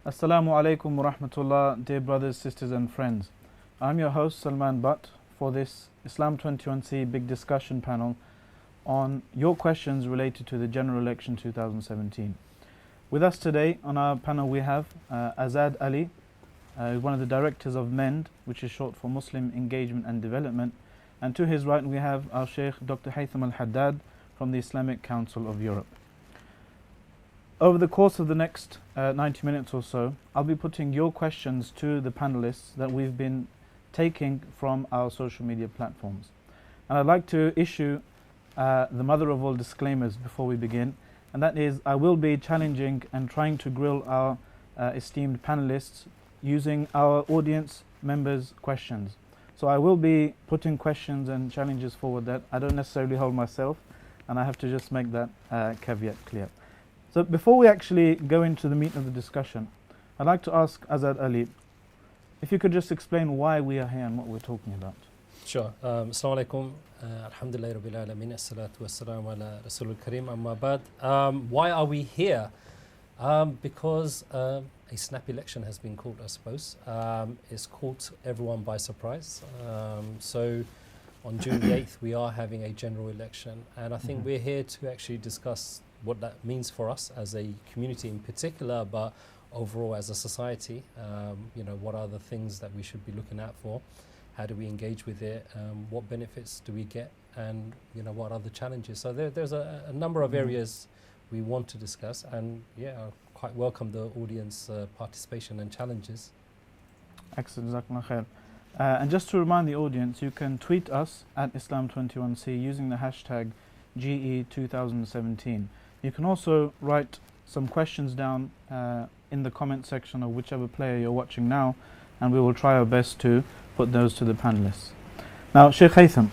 Assalamu alaikum wa rahmatullah, dear brothers, sisters, and friends. I'm your host Salman Butt for this Islam 21C big discussion panel on your questions related to the general election 2017. With us today on our panel we have Azad Ali, one of the directors of MEND, which is short for Muslim Engagement and Development, and to his right we have our Sheikh Dr. Haytham Al-Haddad from the Islamic Council of Europe. Over the course of the next 90 minutes or so, I'll be putting your questions to the panelists that we've been taking from our social media platforms. And I'd like to issue the mother of all disclaimers before we begin, and that is I will be challenging and trying to grill our esteemed panelists using our audience members' questions. So I will be putting questions and challenges forward that I don't necessarily hold myself, and I have to just make that caveat clear. So before we actually go into the meat of the discussion, I'd like to ask Azad Ali, if you could just explain why we are here and what we're talking about. Sure. Assalamu alaikum. Alhamdulillah Rabbil Alameen. As-salatu was-salamu ala Rasulul Kareem. Amma ba'd. Why are we here? Because a snap election has been called, I suppose. It's caught everyone by surprise. So on June the 8th, we are having a general election. And I think we're here to actually discuss what that means for us as a community in particular, but overall as a society. What are the things that we should be looking out for? How do we engage with it? What benefits do we get? And what are the challenges? So there's a number of areas we want to discuss, and I quite welcome the audience participation and challenges. Excellent, Jazakallah khair. And just to remind the audience, you can tweet us at Islam21C using the hashtag GE2017. You can also write some questions down in the comment section of whichever player you're watching now, and we will try our best to put those to the panelists. Now, Sheikh Haytham,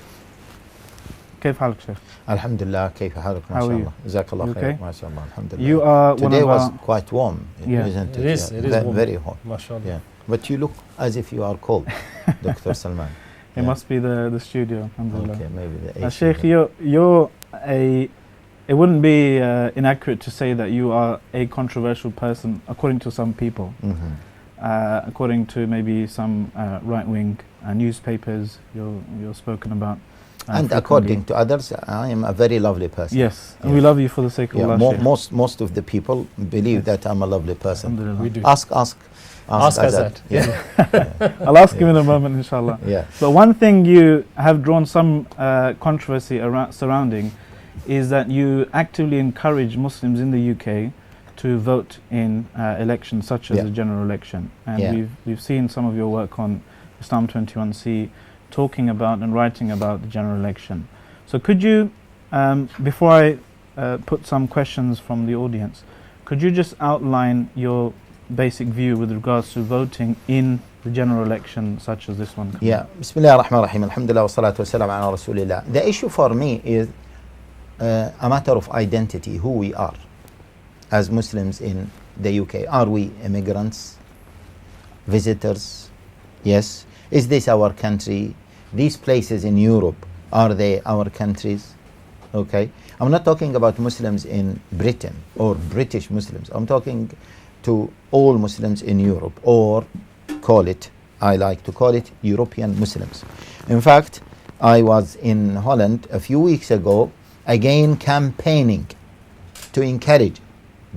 كيف حالك شيخ؟ الحمد لله كيف حالك ما شاء الله جزاك الله خير ما شاء الله الحمد لله. You are Today was quite warm, isn't it? It is warm. Very hot. MashaAllah. Yeah. But you look as if you are cold, Dr. Salman. It must be the studio. Alhamdulillah. Okay, maybe the AC. Sheikh, it wouldn't be inaccurate to say that you are a controversial person, according to some people. According to maybe some right-wing newspapers, you're spoken about. And according to others, I am a very lovely person. Yes, and we love you for the sake of Allah. Most of the people believe that I'm a lovely person. We do. Ask Azad. I'll ask him in a moment, inshallah. Yeah. But one thing you have drawn some controversy surrounding is that you actively encourage Muslims in the UK to vote in elections such as the general election. And we've seen some of your work on Islam 21C talking about and writing about the general election. So could you, before I put some questions from the audience, could you just outline your basic view with regards to voting in the general election such as this one? Yeah. Bismillah ar-Rahman ar-Rahim. Alhamdulillah wa salatu wa salam ala Rasulillah. The issue for me is a matter of identity, who we are as Muslims in the UK. Are we immigrants, visitors? Yes. Is this our country? These places in Europe, are they our countries? Okay. I'm not talking about Muslims in Britain or British Muslims. I'm talking to all Muslims in Europe, or I like to call it European Muslims. In fact, I was in Holland a few weeks ago, again campaigning to encourage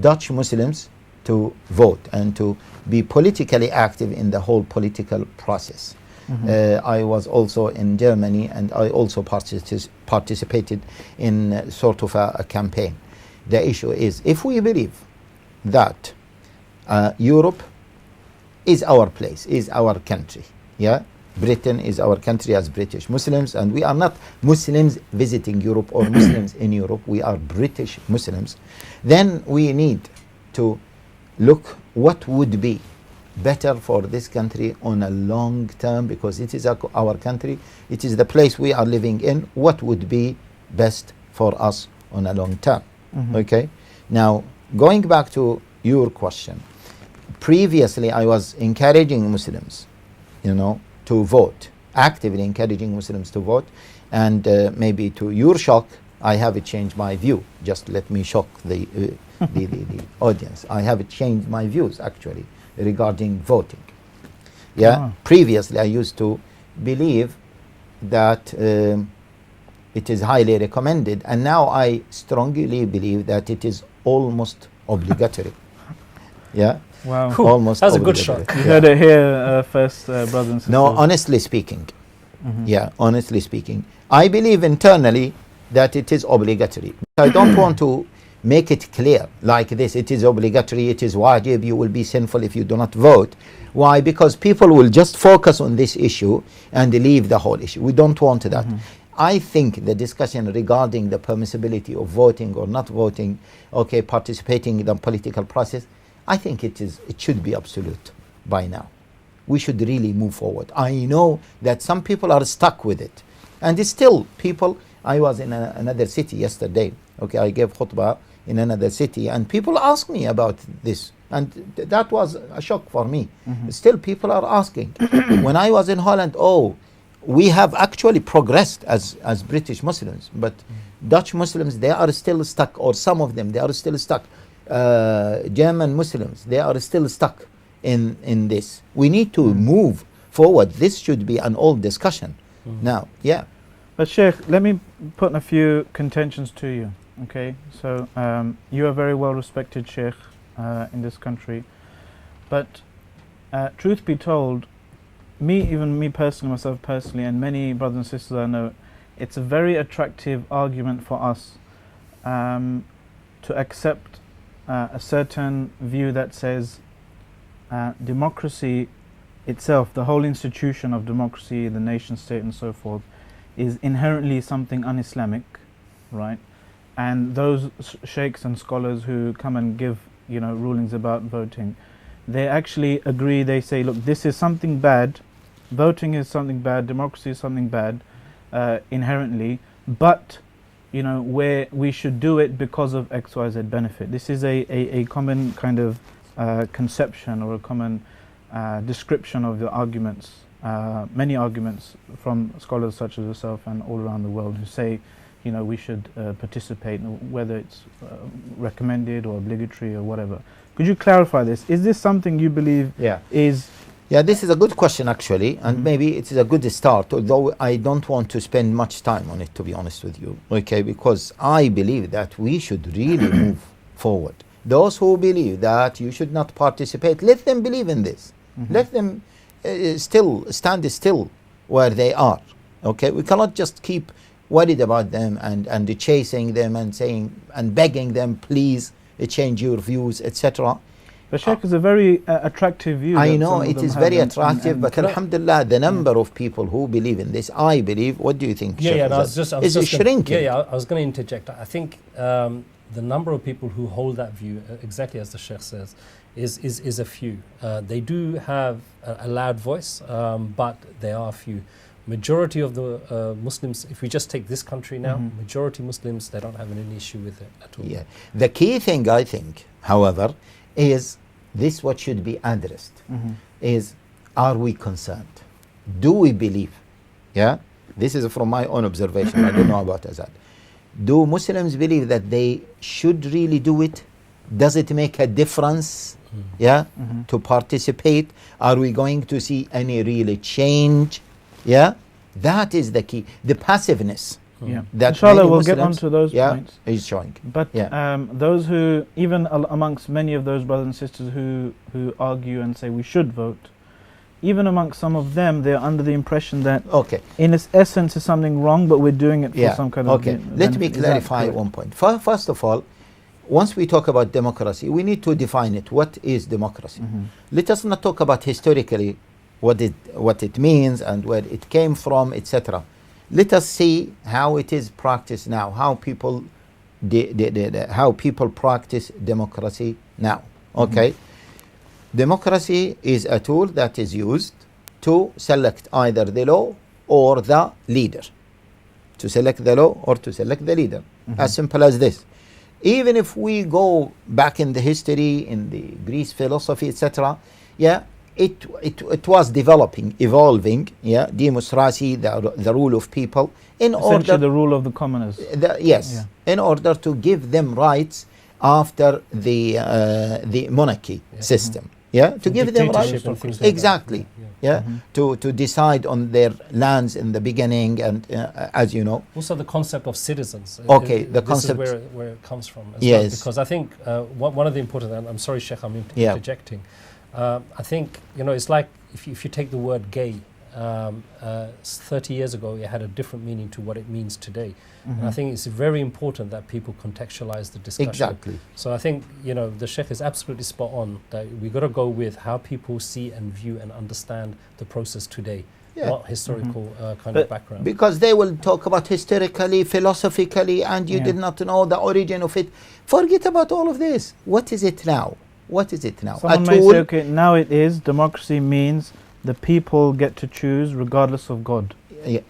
Dutch Muslims to vote and to be politically active in the whole political process. I was also in Germany, and I also participated in sort of a campaign. The issue is, if we believe that Europe is our place, is our country, Britain is our country as British Muslims, and we are not Muslims visiting Europe or Muslims in Europe, we are British Muslims, then we need to look what would be better for this country on a long term, because it is our country, it is the place we are living in. What would be best for us on a long term? Okay. Now, going back to your question, previously I was encouraging Muslims, to vote, actively encouraging Muslims to vote, and maybe to your shock, I have changed my view. Just let me shock the audience. I have changed my views actually regarding voting. Yeah, Ah. previously I used to believe that it is highly recommended, and now I strongly believe that it is almost obligatory. Yeah, Wow. Whew, almost. that's a good obligatory. shock. You Yeah. heard it here first, brothers and sisters. No, honestly speaking, Mhm. yeah, honestly speaking, I believe internally that it is obligatory. I don't want to make it clear like this. It is obligatory. It is wajib. You will be sinful if you do not vote. Why? Because people will just focus on this issue and leave the whole issue. We don't want that. Mhm. I think the discussion regarding the permissibility of voting or not voting, okay, participating in the political process, I think it should be absolute by now. We should really move forward. I know that some people are stuck with it, and it's still people. I was in another city yesterday. Okay, I gave khutbah in another city, and people asked me about this, and that was a shock for me. Mhm. Still, people are asking. When I was in Holland, we have actually progressed as British Muslims, but Dutch Muslims, they are still stuck, or some of them, they are still stuck. German Muslims, they are still stuck in this. We need to move forward. This should be an old discussion now. Yeah. But Sheikh, let me put a few contentions to you. Okay, so you are a very well respected Sheikh in this country, but truth be told, even me personally, myself personally, and many brothers and sisters I know, it's a very attractive argument for us to accept a certain view that says democracy itself, the whole institution of democracy, the nation state and so forth, is inherently something un-Islamic, right? And those sheikhs and scholars who come and give, rulings about voting, they actually agree. They say, look, this is something bad, voting is something bad, democracy is something bad inherently, but where we should do it because of XYZ benefit. This is a common kind of conception, or a common description of the arguments, many arguments from scholars such as yourself and all around the world, who say we should participate, whether it's recommended or obligatory or whatever. Could you clarify this? Is this something you believe is... Yeah, this is a good question actually, and maybe it is a good start, although I don't want to spend much time on it, to be honest with you, okay, because I believe that we should really move forward. Those who believe that you should not participate, let them believe in this. Let them still stand still where they are, okay? We cannot just keep worried about them and chasing them and saying and begging them, please change your views, etc. But Sheikh is a very attractive view. I that know some of it them is have, very and attractive, but alhamdulillah, the number of people who believe in this, I believe, what do you think? Sheikh I was Azad? just shrinking. I was going to interject. I think the number of people who hold that view, exactly as the Sheikh says, is a few. They do have a loud voice, but they are a few. Majority of the Muslims, if we just take this country now, majority Muslims, they don't have any issue with it at all. Yeah. The key thing, I think, however, is this what should be addressed, is, are we concerned? Do we believe? Yeah? This is from my own observation. I don't know about Azad. Do Muslims believe that they should really do it? Does it make a difference? Yeah? To participate? Are we going to see any real change? Yeah? That is the key. The passiveness. Yeah. That Inshallah, many we'll get Muslims, onto those points. is showing. But Yeah. those who, even amongst many of those brothers and sisters who argue and say we should vote, even amongst some of them, they're under the impression that in its essence is something wrong, but we're doing it for some kind of Let me clarify one point. First of all, once we talk about democracy, we need to define it. What is democracy? Let us not talk about historically what it means and where it came from, etc. Let us see how it is practiced now, how people how people practice democracy now. Okay, democracy is a tool that is used to select either the law or the leader. To select the law or to select the leader. As simple as this. Even if we go back in the history, in the Greece philosophy, etc., it was evolving, democracy, the rule of people, in essentially order the rule of the commoners. In order to give them rights after the monarchy system. Yeah, to give them Dictatorship rights. and things like that. Exactly. Yeah, to decide on their lands in the beginning, and as you know. Also, the concept of citizens. Okay, the concept. This is where it comes from. As Yes. well, because I think one of the important, and I'm sorry, Sheikh, I'm interjecting. I think, it's like if you take the word gay, 30 years ago it had a different meaning to what it means today. And I think it's very important that people contextualize the discussion. Exactly. So I think, the Sheikh is absolutely spot on that we got to go with how people see and view and understand the process today, not historical kind of background. Because they will talk about historically, philosophically, and you did not know the origin of it. Forget about all of this. What is it now? What is it now? Someone may say, okay, now it is, democracy means the people get to choose regardless of God.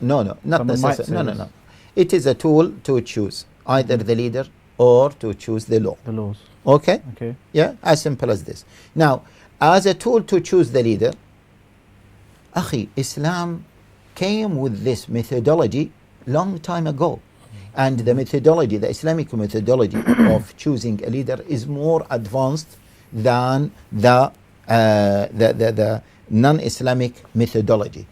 No, not necessarily. No. It is a tool to choose either the leader or to choose the law. The laws. Okay? Okay. Yeah, as simple as this. Now, as a tool to choose the leader, Islam came with this methodology long time ago. And the methodology, the Islamic methodology of choosing a leader is more advanced than the non-Islamic methodology,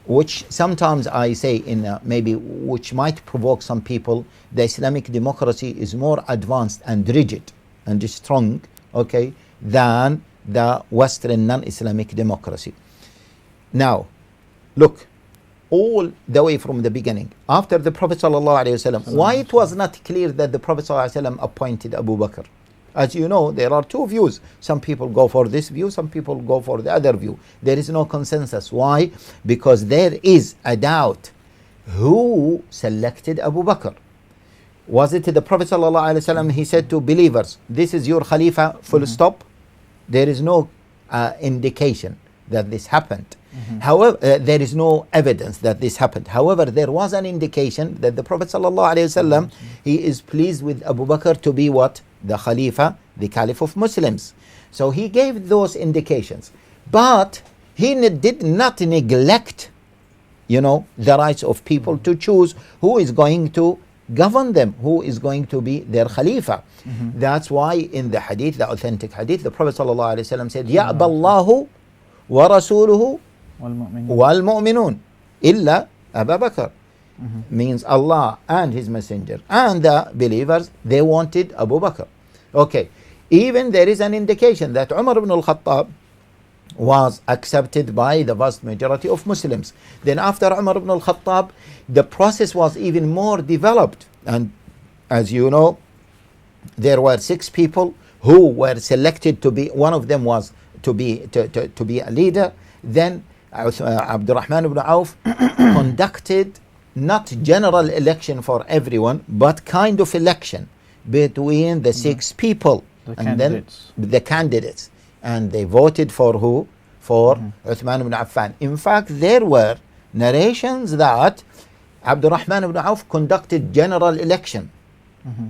which sometimes I say which might provoke some people. The Islamic democracy is more advanced and rigid and strong, okay, than the Western non-Islamic democracy. Now, look, all the way from the beginning, after the Prophet ﷺ, why it was not clear that the Prophet ﷺ appointed Abu Bakr? As you know, there are two views. Some people go for this view, some people go for the other view. There is no consensus. Why? Because there is a doubt who selected Abu Bakr. Was it the Prophet ﷺ? He said to believers, this is your Khalifa, full stop. There is no indication that this happened. However, there is no evidence that this happened. However, there was an indication that the Prophet ﷺ, he is pleased with Abu Bakr to be what? The Khalifa, the Caliph of Muslims. So he gave those indications. But he did not neglect, the rights of people to choose who is going to govern them, who is going to be their Khalifa. That's why in the hadith, the authentic hadith, the Prophet ﷺ said, يَأْبَى اللَّهُ وَرَسُولُهُ وَالْمُؤْمِنُونَ إِلَّا أَبَا بَكْرَ. Means Allah and His Messenger and the believers, they wanted Abu Bakr. Okay, even there is an indication that Umar ibn al-Khattab was accepted by the vast majority of Muslims. Then after Umar ibn al-Khattab, the process was even more developed. And as you know, there were 6 people who were selected to be, one of them was to be a leader. Then Abdurrahman ibn Auf conducted not general election for everyone, but kind of election between the 6 people. Then the candidates. And they voted for who? For Uthman ibn Affan. In fact, there were narrations that Abdurrahman ibn Auf conducted general election.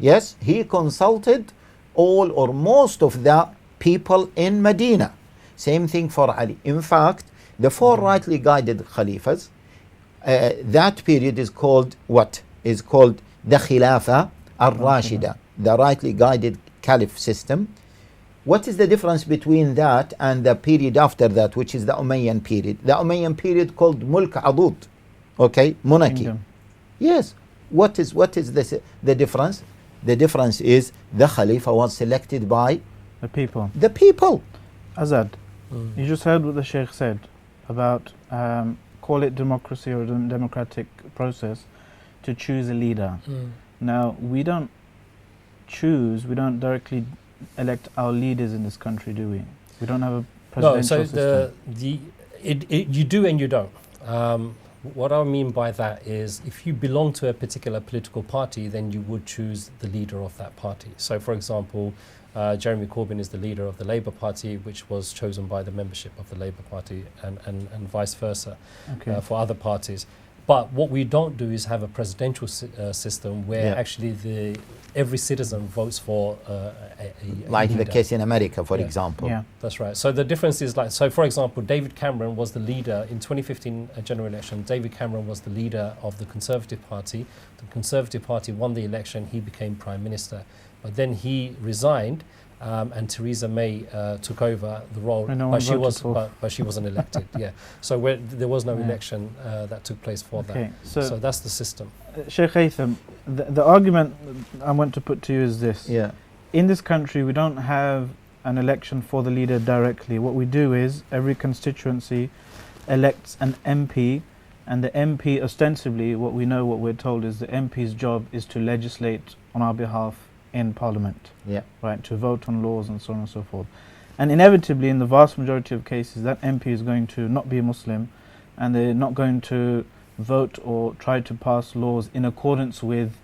Yes, he consulted all or most of the people in Medina. Same thing for Ali. In fact, the 4 rightly guided Khalifas, that period is called what? Is called the Khilafa al-Rashida, the rightly guided Caliph system. What is the difference between that and the period after that, which is the Umayyan period? The Umayyan period called Mulk Adud, okay, monarchy. Kingdom. Yes. What is the difference? The difference is the Khalifa was selected by The people. the people. Azad, you just heard what the Sheikh said about call it democracy or democratic process to choose a leader. Now, we don't directly elect our leaders in this country, do we? We don't have a presidential system. You do and you don't. What I mean by that is if you belong to a particular political party, then you would choose the leader of that party. So, for example, Jeremy Corbyn is the leader of the Labour Party, which was chosen by the membership of the Labour Party, and vice versa for other parties. But what we don't do is have a presidential system where actually every citizen votes for a like leader. the case in America, for example. Yeah. That's right. So the difference is for example, David Cameron was the leader in 2015 general election. David Cameron was the leader of the Conservative Party. The Conservative Party won the election. He became Prime Minister. But then he resigned and Theresa May took over the role, And no one but she wasn't elected. Yeah, so there was no election that took place for Okay, that. So that's the system. Sheikh Haytham, the argument I want to put to you is this. Yeah. In this country, we don't have an election for the leader directly. What we do is every constituency elects an MP, and the MP ostensibly, what we're told is the MP's job is to legislate on our behalf in Parliament. Yeah. Right, to vote on laws and so on and so forth. And inevitably, in the vast majority of cases, that MP is going to not be a Muslim, and they're not going to vote or try to pass laws in accordance with,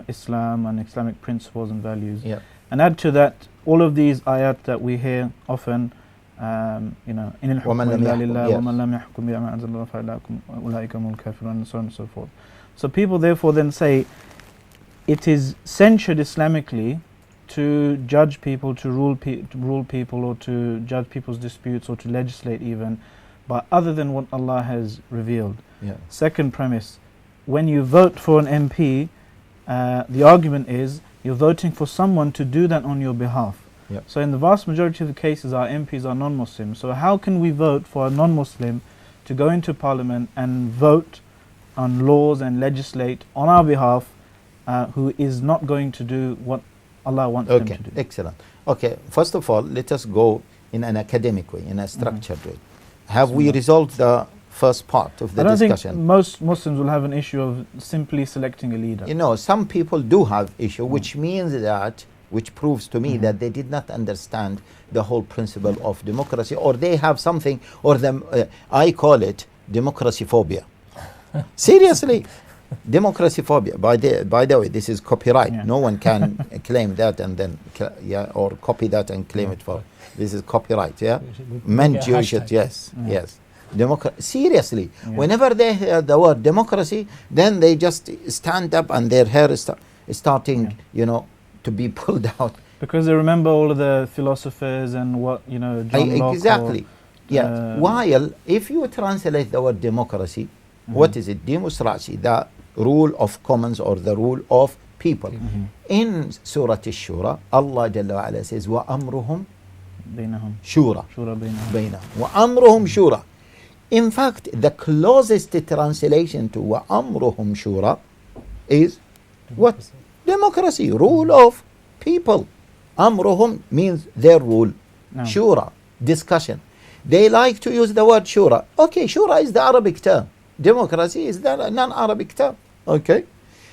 Islam and Islamic principles and values. Yeah. And add to that, all of these ayat that we hear often, إن الحكم إلا لله ومن لم يحكم بما أنزل الله فأولئك هم الكافرون, and so on and so forth. So people therefore then say, it is censured Islamically to judge people, to rule people, or to judge people's disputes, or to legislate even, but other than what Allah has revealed. Yeah. Second premise, when you vote for an MP, the argument is you're voting for someone to do that on your behalf. Yep. So in the vast majority of the cases, our MPs are non-Muslims. So how can we vote for a non-Muslim to go into Parliament and vote on laws and legislate on our behalf, who is not going to do what Allah wants them to do? Excellent. Okay, first of all, let us go in an academic way, in a structured way. Have we resolved the first part of the discussion? I don't think most Muslims will have an issue of simply selecting a leader. Some people do have issue, which proves to me that they did not understand the whole principle of democracy, or they have something, or I call it democracy phobia. Seriously. Democracy phobia. By the way, this is copyright. Yeah. No one can claim that and then or copy that and claim it for. This is copyright. Yeah, meant you should. Yes. Seriously, whenever they hear the word democracy, then they just stand up and their hair is starting, to be pulled out. Because they remember all of the philosophers and what John Locke. Exactly. While if you translate the word democracy, what is it? Demonstracy, the rule of commons or the rule of people. In Surah Ash-Shura, Allah Jalla wa Ala says, وَأَمْرُهُمْ شُورَى بَيْنَهُمْ وَأَمْرُهُمْ شُورَى. In fact, the closest translation to وَأَمْرُهُمْ شُورَى is what? Democracy, rule of people. Amruhum means their rule. No. Shura, discussion. They like to use the word shura. Okay, shura is the Arabic term. Democracy is the non-Arabic term. Okay?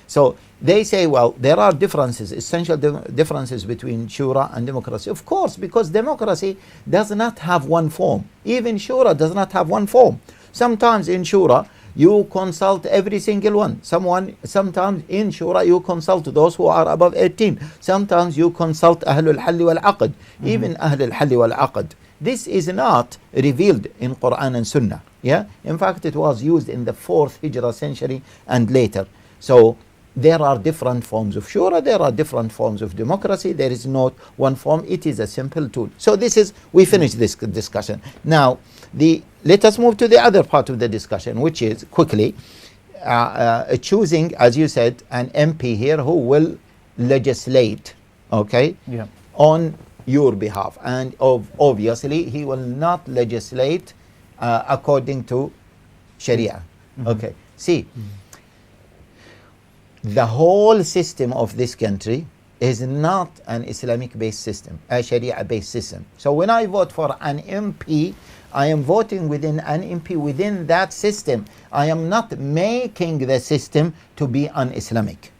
So they say, well, there are differences, essential differences between shura and democracy. Of course, because democracy does not have one form. Even shura does not have one form. Sometimes in shura, you consult every single one. Sometimes in shura you consult those who are above 18. Sometimes you consult Ahlul Halli wal Aqd. Even Ahlul Halli wal Aqd. This is not revealed in Quran and Sunnah. Yeah. In fact, it was used in the 4th Hijrah century and later. So there are different forms of shura. There are different forms of democracy. There is not one form. It is a simple tool. So we finished this discussion. Now, let us move to the other part of the discussion, which is quickly choosing, as you said, an MP here who will legislate, on your behalf. And obviously, he will not legislate according to Sharia. Okay. See, the whole system of this country is not an Islamic-based system, a Sharia-based system. So when I vote for an MP, I am voting within an MP within that system. I am not making the system to be un-Islamic.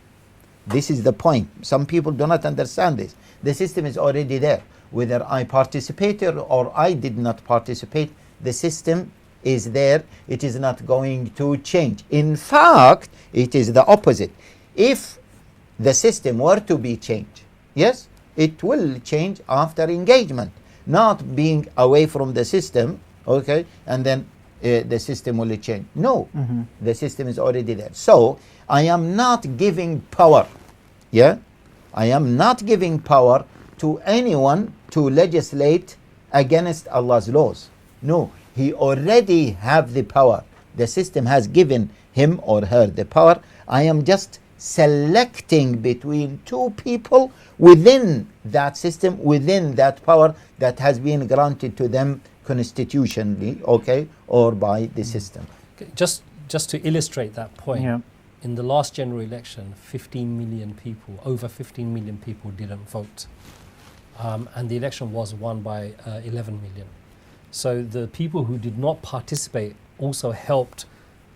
This is the point. Some people do not understand this. The system is already there. Whether I participated or I did not participate, the system is there. It is not going to change. In fact, it is the opposite. If the system were to be changed, yes, it will change after engagement, not being away from the system, and then the system will change. No, the system is already there. So I am not giving power. I am not giving power to anyone to legislate against Allah's laws. No, he already have the power. The system has given him or her the power. I am just selecting between two people within that system, within that power that has been granted to them constitutionally, okay, or by the system. Okay, just to illustrate that point, Yeah. in the last general election, 15 million people, over 15 million people didn't vote. And the election was won by 11 million. So the people who did not participate also helped,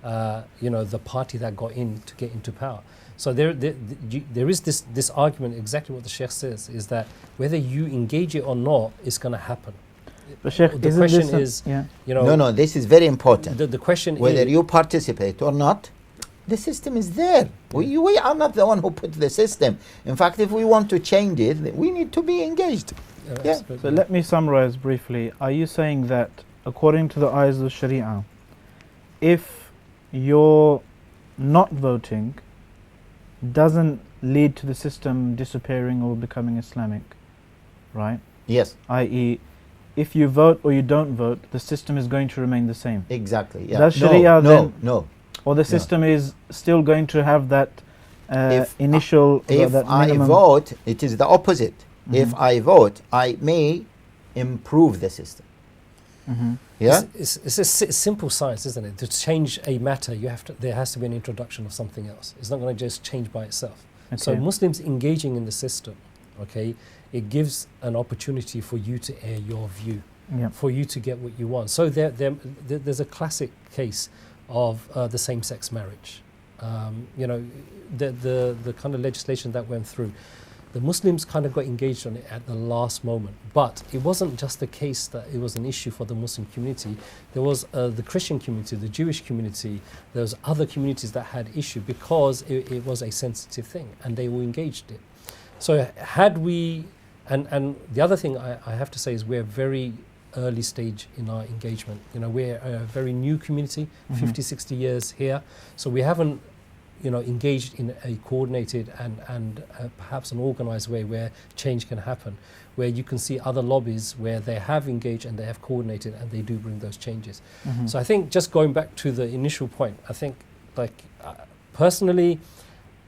the party that got in to get into power. So there is this argument, exactly what the Sheikh says, is that whether you engage it or not, it's going to happen. But Sheikh, The isn't question this is, yeah. No, this is very important. The question Whether is, you participate or not, the system is there. We are not the one who put the system. In fact, if we want to change it, we need to be engaged. Yeah. absolutely. So let me summarize briefly. Are you saying that according to the eyes of Sharia, if you're not voting, doesn't lead to the system disappearing or becoming Islamic, right? Yes, I.e., if you vote or you don't vote, the system is going to remain the same. exactly. Yeah. Does Sharia then- no. Or the system is still going to have that initial, If that I minimum. vote, it is the opposite. If Mhm. I vote, I may improve the system. Mhm. Yeah. It's a simple science, isn't it? To change a matter, there has to be an introduction of something else. It's not going to just change by itself. So Okay. Muslims engaging in the system, okay, it gives an opportunity for you to air your view, Yeah. for you to get what you want. So there's a classic case of the same-sex marriage. The kind of legislation that went through, the Muslims kind of got engaged on it at the last moment. But it wasn't just the case that it was an issue for the Muslim community. There was the Christian community, the Jewish community, there was other communities that had issue because it was a sensitive thing and they all engaged it. So had we, and the other thing I have to say is we're very early stage in our engagement. We're a very new community, 50, 60 years here. So we haven't engaged in a coordinated and perhaps an organized way where change can happen, where you can see other lobbies where they have engaged and they have coordinated and they do bring those changes. Mhm. So I think just going back to the initial point, I think personally,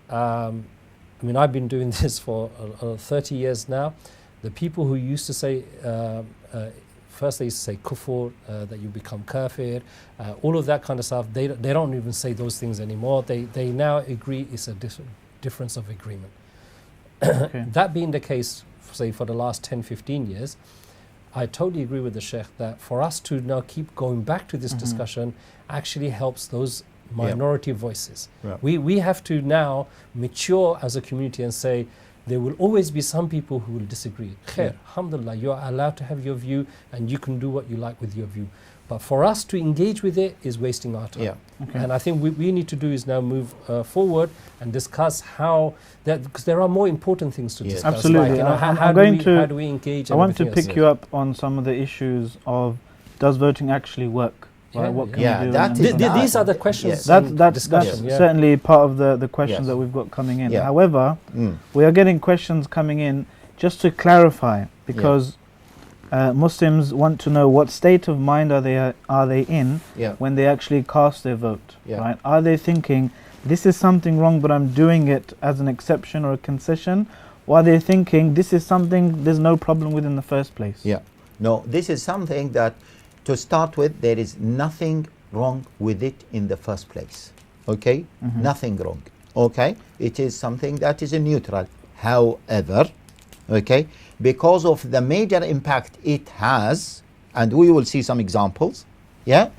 I've been doing this for 30 years now. The people who used to say, first they used to say kufr, that you become kafir, all of that kind of stuff, they don't even say those things anymore. They now agree it's a difference of agreement. Okay. That being the case, say for the last 10, 15 years, I totally agree with the Sheikh that for us to now keep going back to this discussion actually helps those minority voices. Yeah. We have to now mature as a community and say, there will always be some people who will disagree. Khair, alhamdulillah, you are allowed to have your view and you can do what you like with your view. But for us to engage with it is wasting our time. Yeah. Okay. And I think what we need to do is now move forward and discuss how that, because there are more important things to Yes. discuss. Absolutely. Like, I'm how going to- how do we engage? I and want to everything pick else. you up on some of the issues of does voting actually work? Right? Yeah, What can yeah. we do? that and is so on. that- These are the questions. Yes. and That's discussion. Yeah. certainly part of the questions Yes. that we've got coming in. Yeah. However, Mm. we are getting questions coming in just to clarify, because Muslims want to know what state of mind are they in Yeah. when they actually cast their vote. Yeah. Right? Are they thinking this is something wrong, but I'm doing it as an exception or a concession, or are they thinking this is something there's no problem with in the first place? Yeah. No, this is something that, to start with, there is nothing wrong with it in the first place. Okay? Mhm. Nothing wrong. Okay? It is something that is neutral. However, okay, because of the major impact it has, and we will see some examples, yeah,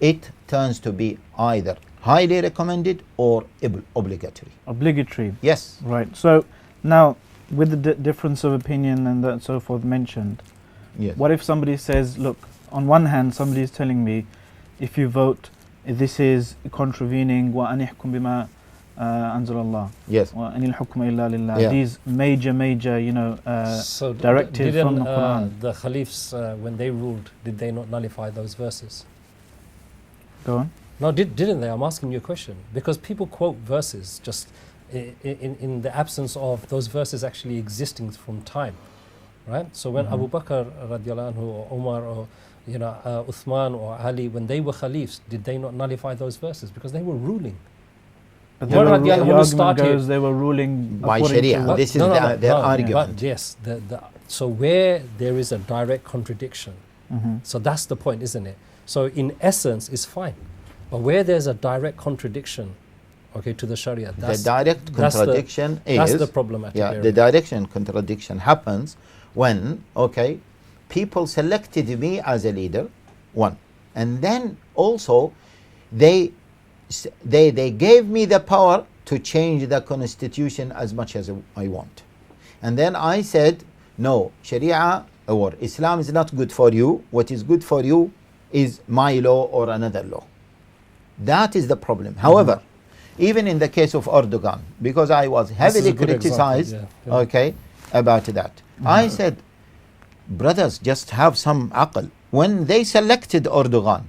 it turns to be either highly recommended or obligatory. Obligatory. Yes. Right. So now, with the difference of opinion and that so forth mentioned, Yes. what if somebody says, look, on one hand, somebody is telling me, if you vote, this is contravening وَأَنِ احْكُمْ بِمَا أَنزَلَ اللَّهِ Yes. وَأَنِ الْحُكْمَ إِلَّا لِلَّهِ. Yeah. These major, So directive from the Quran. The Caliphs, when they ruled, did they not nullify those verses? Go on. No, didn't they? I'm asking you a question. Because people quote verses just in the absence of those verses actually existing from time. Right? So when Abu Bakr radiallahu anhu, or Umar, or Uthman or Ali, when they were Caliphs, did they not nullify those verses? Because they were ruling. But Umar the radiallahu anhu argument started goes they were ruling by according Sharia. to- This is their argument. But yes, so where there is a direct contradiction, so that's the point, isn't it? So in essence, it's fine. But where there's a direct contradiction, okay, to the Sharia, The direct contradiction that's is the problematic yeah. area. The direction contradiction happens when people selected me as a leader, one, and then also they gave me the power to change the constitution as much as I want, and then I said no, Sharia or Islam is not good for you. What is good for you is my law or another law. That is the problem. However, even in the case of Erdogan, because I was heavily criticized, about that, I said, brothers, just have some aql. When they selected Erdogan,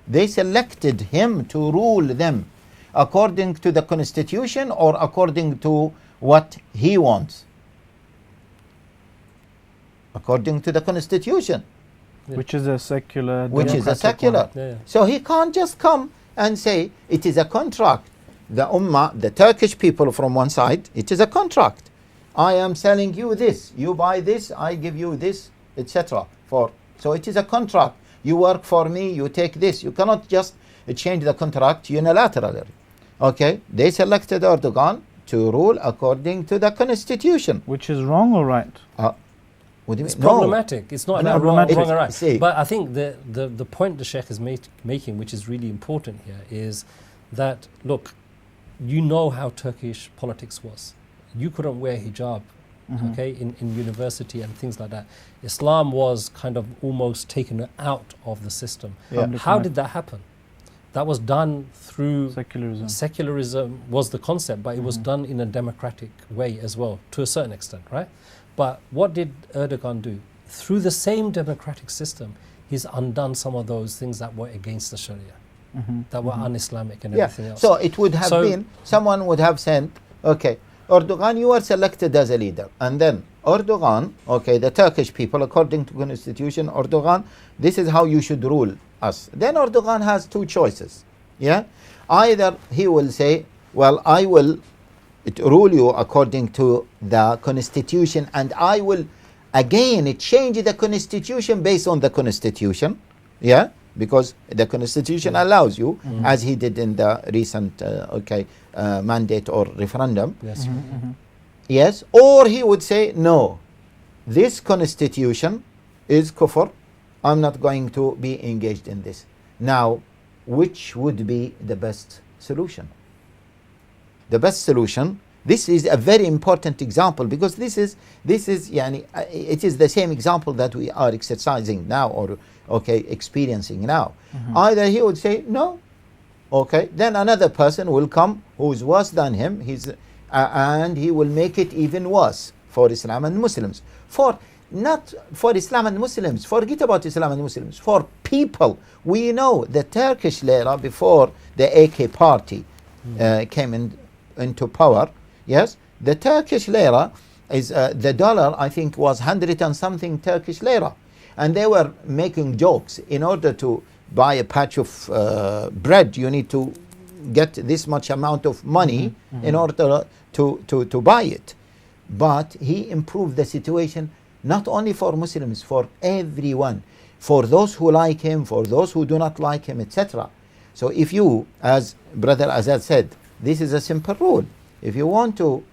they selected him to rule them according to the constitution or according to what he wants. According to the constitution, which is a secular, which is a democratic secular. one. So he can't just come and say it is a contract. The Ummah, the Turkish people from one side, it is a contract. I am selling you this, you buy this, I give you this, etc. So it is a contract. You work for me, you take this. You cannot just change the contract unilaterally. Okay, they selected Erdogan to rule according to the constitution. Which is wrong or right? What do you It's mean? No. problematic. It's not No, about wrong problematic. or right. See. But I think the point the Sheikh is making, which is really important here, is that, look, you know how Turkish politics was. You couldn't wear hijab, okay, in university and things like that. Islam was kind of almost taken out of the system. Yeah. How did that happen? That was done through Secularism. secularism was the concept, but it was done in a democratic way as well, to a certain extent, right? But what did Erdogan do? Through the same democratic system, he's undone some of those things that were against the Sharia, that were un-Islamic and everything else. So it would have been, someone would have said, okay, Erdogan, you are selected as a leader. And then Erdogan, okay, the Turkish people, according to constitution, Erdogan, this is how you should rule us. Then Erdogan has two choices. Yeah, either he will say, well, I will rule you according to the constitution, and I will again change the constitution based on the constitution. Yeah, because the constitution allows you, as he did in the recent mandate or referendum. Yes. Yes, or he would say, no, this constitution is kufr, I'm not going to be engaged in this. Now, which would be the best solution? The best solution, this is a very important example, because this is it is the same example that we are exercising now, or experiencing now. Either he would say no, then another person will come who is worse than him, and he will make it even worse for Islam and Muslims. Not for Islam and Muslims, forget about Islam and Muslims, for people. We know the Turkish lira before the AK party came into power. Yes, the Turkish lira is the dollar, I think, was 100 and something Turkish lira, and they were making jokes. In order to buy a patch of bread, you need to get this much amount of money in order to buy it. But he improved the situation not only for Muslims, for everyone, for those who like him, for those who do not like him, etc. So if you, as Brother Azad said, this is a simple rule. If you want to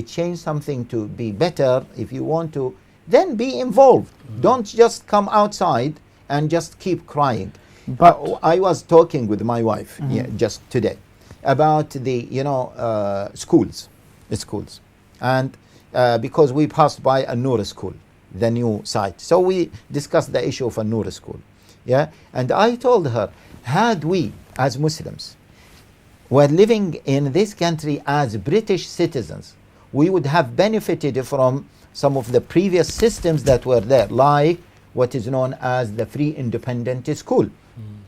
change something to be better, if you want to, then be involved. Don't just come outside and just keep crying. But I was talking with my wife just today about the schools, and because we passed by a Noor school, the new site, so we discussed the issue of a Noor school. Yeah, and I told her, had we as Muslims were living in this country as British citizens, we would have benefited from some of the previous systems that were there, like what is known as the free independent school.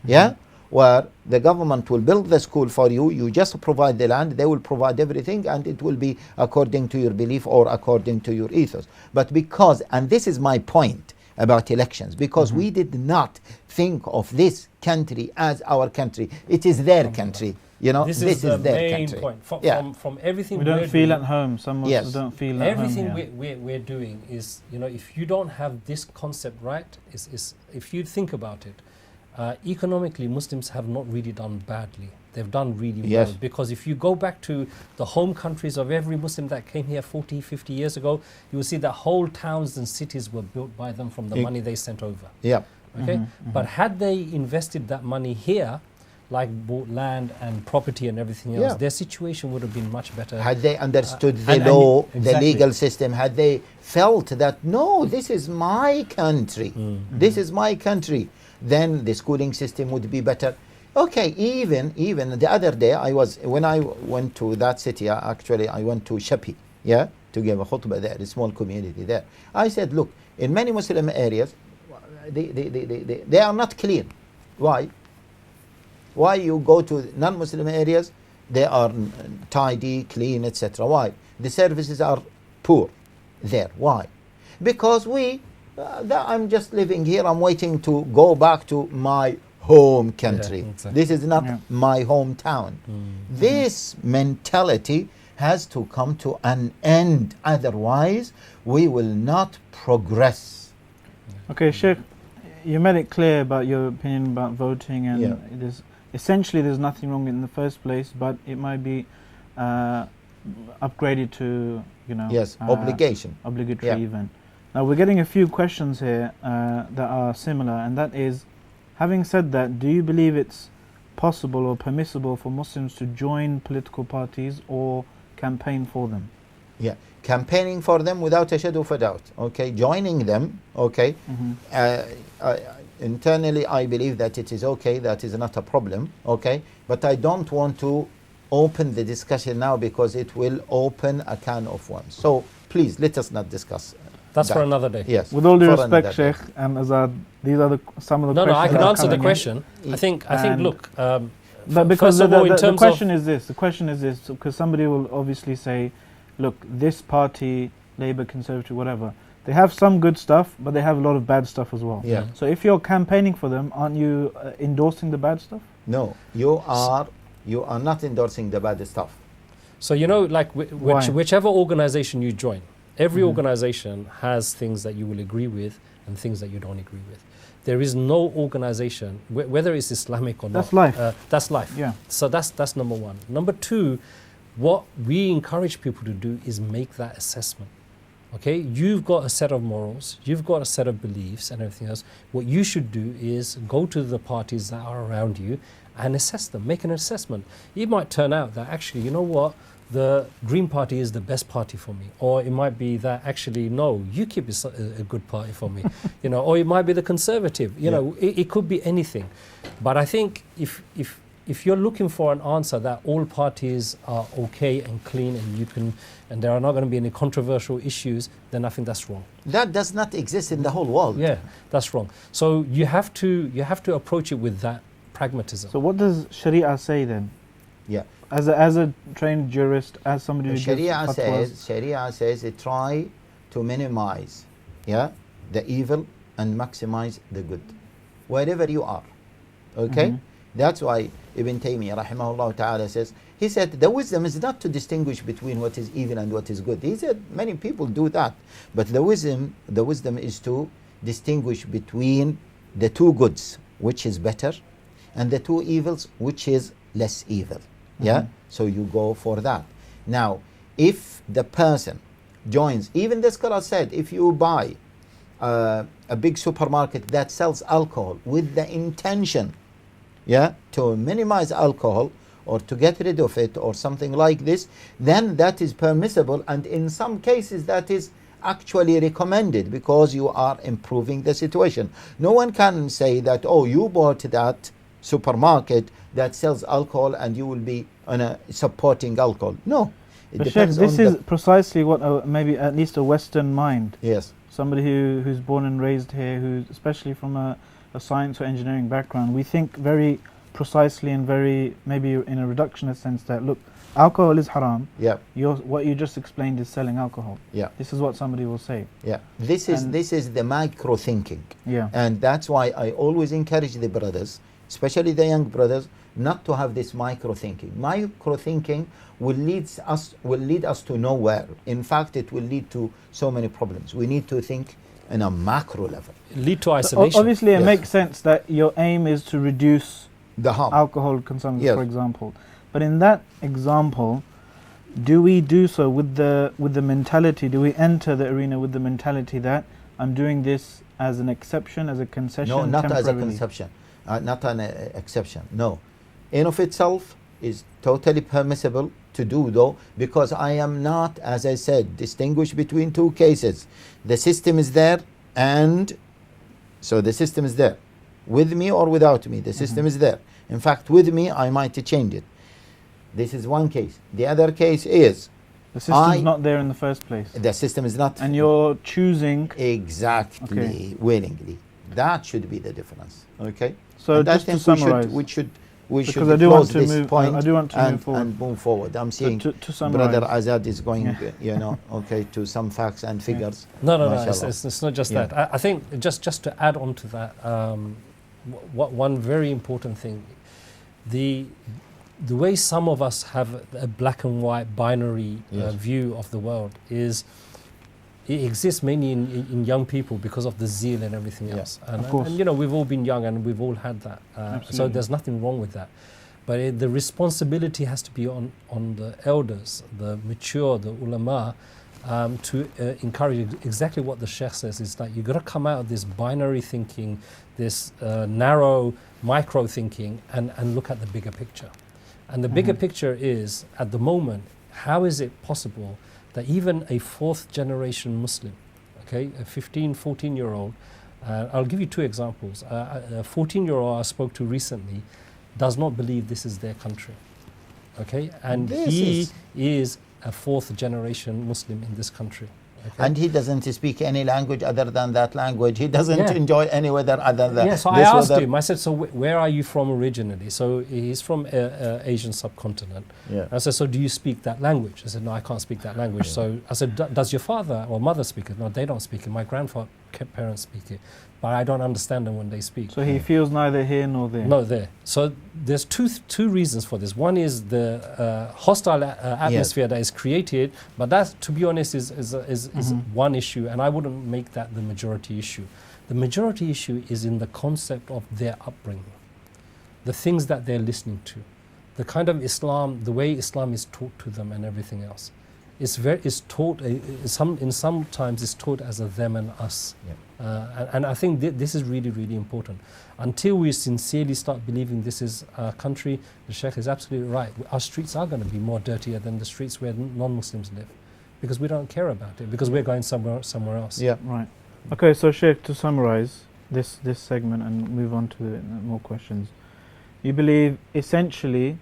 Yeah, where the government will build the school for you, you just provide the land, they will provide everything, and it will be according to your belief or according to your ethos. But because, and this is my point about elections, because we did not think of this country as our country, it is their country. You know, This is the their main country. point. Yeah. From everything We don't we're feel doing, at home. Some Muslims Yes. don't feel at everything home. Yeah. we're doing is, you know, if you don't have this concept right, is if you think about it, economically Muslims have not really done badly. They've done really Yes. well, because if you go back to the home countries of every Muslim that came here 40, 50 years ago, you will see that whole towns and cities were built by them from the Yeah. money they sent over. Yeah. Okay, Mhm, but had they invested that money here, like bought land and property and everything else, Yeah. their situation would have been much better. Had they understood the and law, the exactly. legal system, had they felt that, no, this is my country, this is my country, then the schooling system would be better. Okay, even the other day, when I went to that city, actually I went to Shapi, yeah, to give a khutbah there, a small community there. I said, look, in many Muslim areas, they are not clean. Why? Why you go to non-Muslim areas, they are tidy, clean, etc. Why? The services are poor there. Why? Because I'm just living here, I'm waiting to go back to my home country. Yeah, exactly. This is not Yeah. my hometown. This mentality has to come to an end. Otherwise, we will not progress. Okay, Sheikh, you made it clear about your opinion about voting, and Yeah. there's nothing wrong in the first place, but it might be upgraded to, you know, Yes, obligation. obligatory Yeah. even. Now we're getting a few questions here that are similar, and that is, having said that, do you believe it's possible or permissible for Muslims to join political parties or campaign for them? Yeah, campaigning for them without a shadow of a doubt. Okay, joining them. Okay, internally I believe that it is okay. That is not a problem. Okay, but I don't want to open the discussion now because it will open a can of worms. So please let us not discuss. That's that. for another day. Yes. With all due for respect, another day. Sheikh, and Azad, these are some of the No, questions. I can that are answer the coming in. question. I think, And- look, But because first of all, in the terms question of is this, because somebody will obviously say, look, this party, Labour, Conservative, whatever, they have some good stuff, but they have a lot of bad stuff as well. Yeah. So if you're campaigning for them, aren't you endorsing the bad stuff? No, you are not endorsing the bad stuff. So, you know, like Why? whichever organization you join, every Mhm. organization has things that you will agree with and things that you don't agree with. There is no organization, whether it's Islamic or That's not. life. That's life. Yeah. So that's number one. Number two, what we encourage people to do is make that assessment. Okay, you've got a set of morals, you've got a set of beliefs and everything else. What you should do is go to the parties that are around you and assess them, make an assessment. It might turn out that actually, you know what, the Green Party is the best party for me. Or it might be that actually, no, UKIP is a good party for me. You know, or it might be the Conservative. You know, it could be anything. But I think if you're looking for an answer that all parties are okay and clean and there are not going to be any controversial issues, then I think that's wrong. That does not exist in the whole world. Yeah, that's wrong. So you have to approach it with that pragmatism. So what does Sharia say then? Yeah. As a trained jurist, as somebody who Sharia gives fatwas, says try to minimize, the evil and maximize the good, wherever you are. Okay, Mhm. that's why Ibn Taymiyyah, rahimahullah ta'ala, says, he said the wisdom is not to distinguish between what is evil and what is good. He said many people do that, but the wisdom is to distinguish between the two goods, which is better, and the two evils, which is less evil. Yeah, Mhm. so you go for that. Now, if the person joins, even the scholar said, if you buy a big supermarket that sells alcohol with the intention, to minimize alcohol or to get rid of it or something like this, then that is permissible, and in some cases that is actually recommended because you are improving the situation. No one can say that, oh, you bought that supermarket that sells alcohol and you will be supporting alcohol. No, it But Sheikh, depends this on is precisely what maybe at least a Western mind, yes, somebody who's born and raised here, who's especially from a science or engineering background, we think very precisely and very maybe in a reductionist sense that, look, alcohol is haram. yeah, What you just explained is selling alcohol. yeah, This is what somebody will say. yeah. This is the micro thinking. Yeah. And that's why I always encourage the brothers, especially the young brothers, not to have this micro thinking. Micro thinking will lead us to nowhere. In fact, it will lead to so many problems. We need to think in a macro level. Lead to isolation. Obviously, it Yes. makes sense that your aim is to reduce The harm. alcohol consumption, Yes. for example. But in that example, do we do so with the mentality? Do we enter the arena with the mentality that I'm doing this as an exception, as a concession, No, not as a temporarily? conception, not an exception. No, in of itself is totally permissible to do, though, because I am not, as I said, distinguish between two cases. The system is there, and so the system is there, with me or without me. The system is there. In fact, with me, I might change it. This is one case. The other case is The system's not there in the first place, the system is not, and you're choosing. exactly Okay. willingly. That should be the difference. Okay. So And I just to think summarize, we should because I do want close to this move. point I do want to and, move forward. and move forward. I'm seeing to summarize, Brother Azad is going, Yeah. okay, to some facts and figures. No, Mashallah. it's not just Yeah. that. I think just to add on to that, one very important thing, the way some of us have a black and white binary Yes. view of the world is it exists mainly in young people because of the zeal and everything Yeah. else. Of course. And we've all been young and we've all had that. So Absolutely. there's nothing wrong with that. But the responsibility has to be on the elders, the mature, the ulama, to encourage exactly what the Sheikh says, is that you've got to come out of this binary thinking, this narrow micro thinking, and look at the bigger picture. And the bigger picture is, at the moment, how is it possible that even a fourth generation Muslim, okay, a 15, 14-year-old, I'll give you two examples. A 14-year-old I spoke to recently does not believe this is their country, okay? And This he is a fourth generation Muslim in this country. Okay? And he doesn't speak any language other than that language. He doesn't Yeah. enjoy any weather other than Yeah, so I this asked weather. him, I said, so where are you from originally? So he's from Asian subcontinent. Yeah. I said, so do you speak that language? I said, no, I can't speak that language. So I said, does your father or mother speak it? No, they don't speak it. My grandparents speak it. But I don't understand them when they speak. So he feels neither here nor there. No, there. So there's two reasons for this. One is the hostile atmosphere that is created, but that, to be honest, is one issue, and I wouldn't make that the majority issue. The majority issue is in the concept of their upbringing, the things that they're listening to, the kind of Islam, the way Islam is taught to them, and everything else. It's taught. Sometimes it's taught as a them and us. Yeah. And I think this is really, really important. Until we sincerely start believing this is our country, the Sheikh is absolutely right. Our streets are going to be more dirtier than the streets where non-Muslims live, because we don't care about it, because we're going somewhere else. Yeah. Right. Okay, so Sheikh, to summarize this segment and move on to more questions. You believe essentially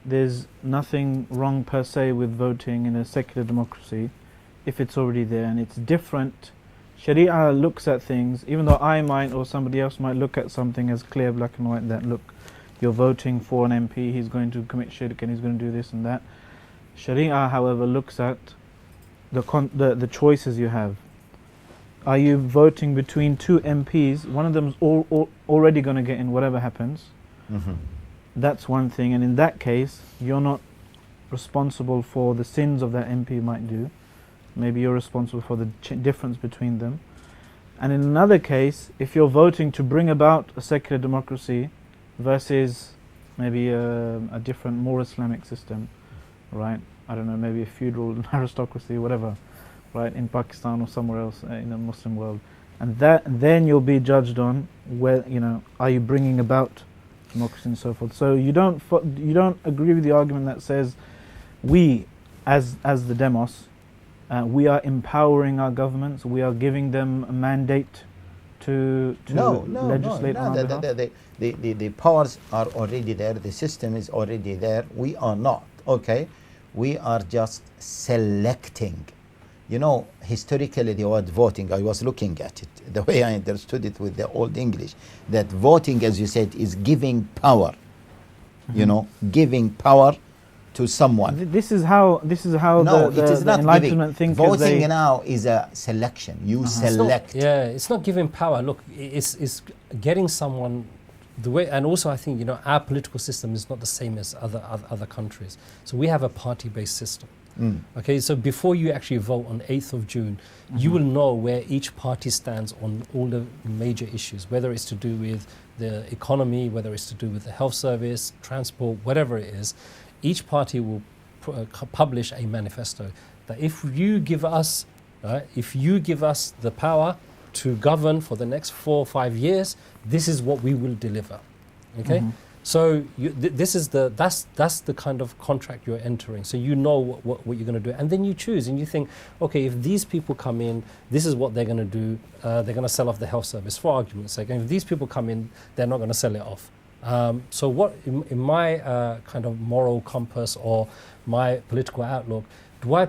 there's nothing wrong per se with voting in a secular democracy if it's already there and it's different. Sharia looks at things, even though I might or somebody else might look at something as clear black and white, that look, you're voting for an MP, he's going to commit shirk and he's going to do this and that. Sharia, however, looks at the choices you have. Are you voting between two MPs? One of them's already going to get in whatever happens. Mm-hmm. That's one thing, and in that case, you're not responsible for the sins of that MP might do. Maybe you're responsible for the difference between them. And in another case, if you're voting to bring about a secular democracy versus maybe a different, more Islamic system, right? I don't know, maybe a feudal aristocracy, whatever, right? In Pakistan or somewhere else in the Muslim world, and then you'll be judged on where, are you bringing about democracy and so forth. So you don't agree with the argument that says we, as the demos, we are empowering our governments, we are giving them a mandate to legislate on our behalf? The powers are already there, the system is already there, we are not, okay? We are just selecting. Historically the word voting, I was looking at it, the way I understood it with the old English, that voting, as you said, is giving power, giving power to someone. This is how No, the it is not Enlightenment giving. thinkers Voting now is a selection. You select. It's not giving power. Look, it's getting someone the way, and also I think, you know, our political system is not the same as other countries. So we have a party-based system. Okay, so before you actually vote on 8th of June, you will know where each party stands on all the major issues, whether it's to do with the economy, whether it's to do with the health service, transport, whatever it is. Each party will publish a manifesto that if you give us the power to govern for the next 4 or 5 years, this is what we will deliver. Okay. So that's the kind of contract you're entering. So you know what you're going to do, and then you choose and you think, okay, if these people come in, this is what they're going to do. They're going to sell off the health service, for argument's sake. And if these people come in, they're not going to sell it off. So what in my kind of moral compass or my political outlook, do I,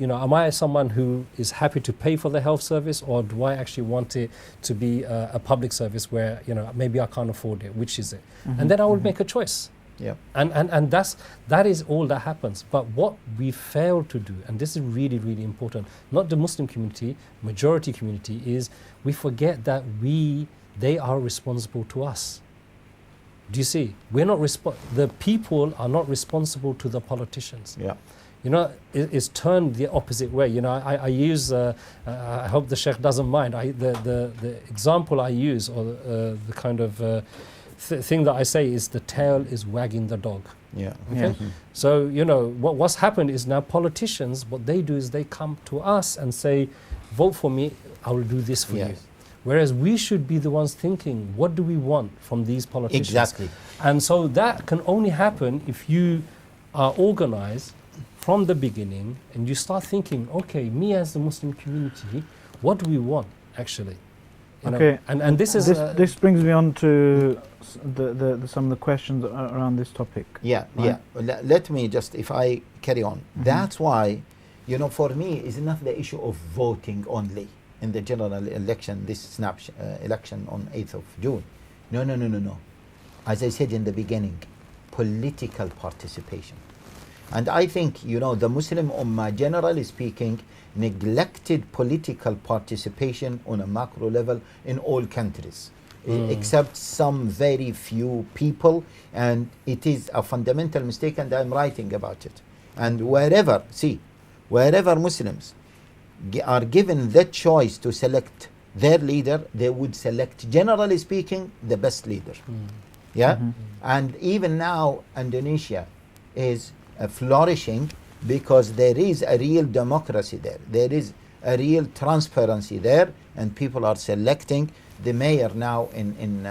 am I someone who is happy to pay for the health service, or do I actually want it to be a public service where, maybe I can't afford it? Which is it? And then I will make a choice. Yeah. And that is all that happens. But what we fail to do, and this is really, really important, not the Muslim community, majority community, is we forget that they are responsible to us. Do you see? We're not the people are not responsible to the politicians. Yeah. It's turned the opposite way. I use, I hope the Sheikh doesn't mind, the example I use, or the kind of thing that I say is the tail is wagging the dog. Yeah. Okay? So, what's happened is now politicians, what they do is they come to us and say, vote for me, I will do this for you. Whereas we should be the ones thinking, what do we want from these politicians? Exactly. And so that can only happen if you are organized from the beginning and you start thinking, okay, me as the Muslim community, what do we want actually? Okay. And this is this brings me on to some of the questions around this topic. Yeah, right? yeah. Let me just, if I carry on. That's why, for me, it's not the issue of voting only in the general election, this election on 8th of June. No. As I said in the beginning, political participation. And I think, the Muslim Ummah, generally speaking, neglected political participation on a macro level in all countries, except some very few people, and it is a fundamental mistake, and I'm writing about it. And wherever Muslims are given the choice to select their leader, they would select, generally speaking, the best leader. Yeah? And even now, Indonesia is flourishing because there is a real democracy there. There is a real transparency there, and people are selecting the mayor now in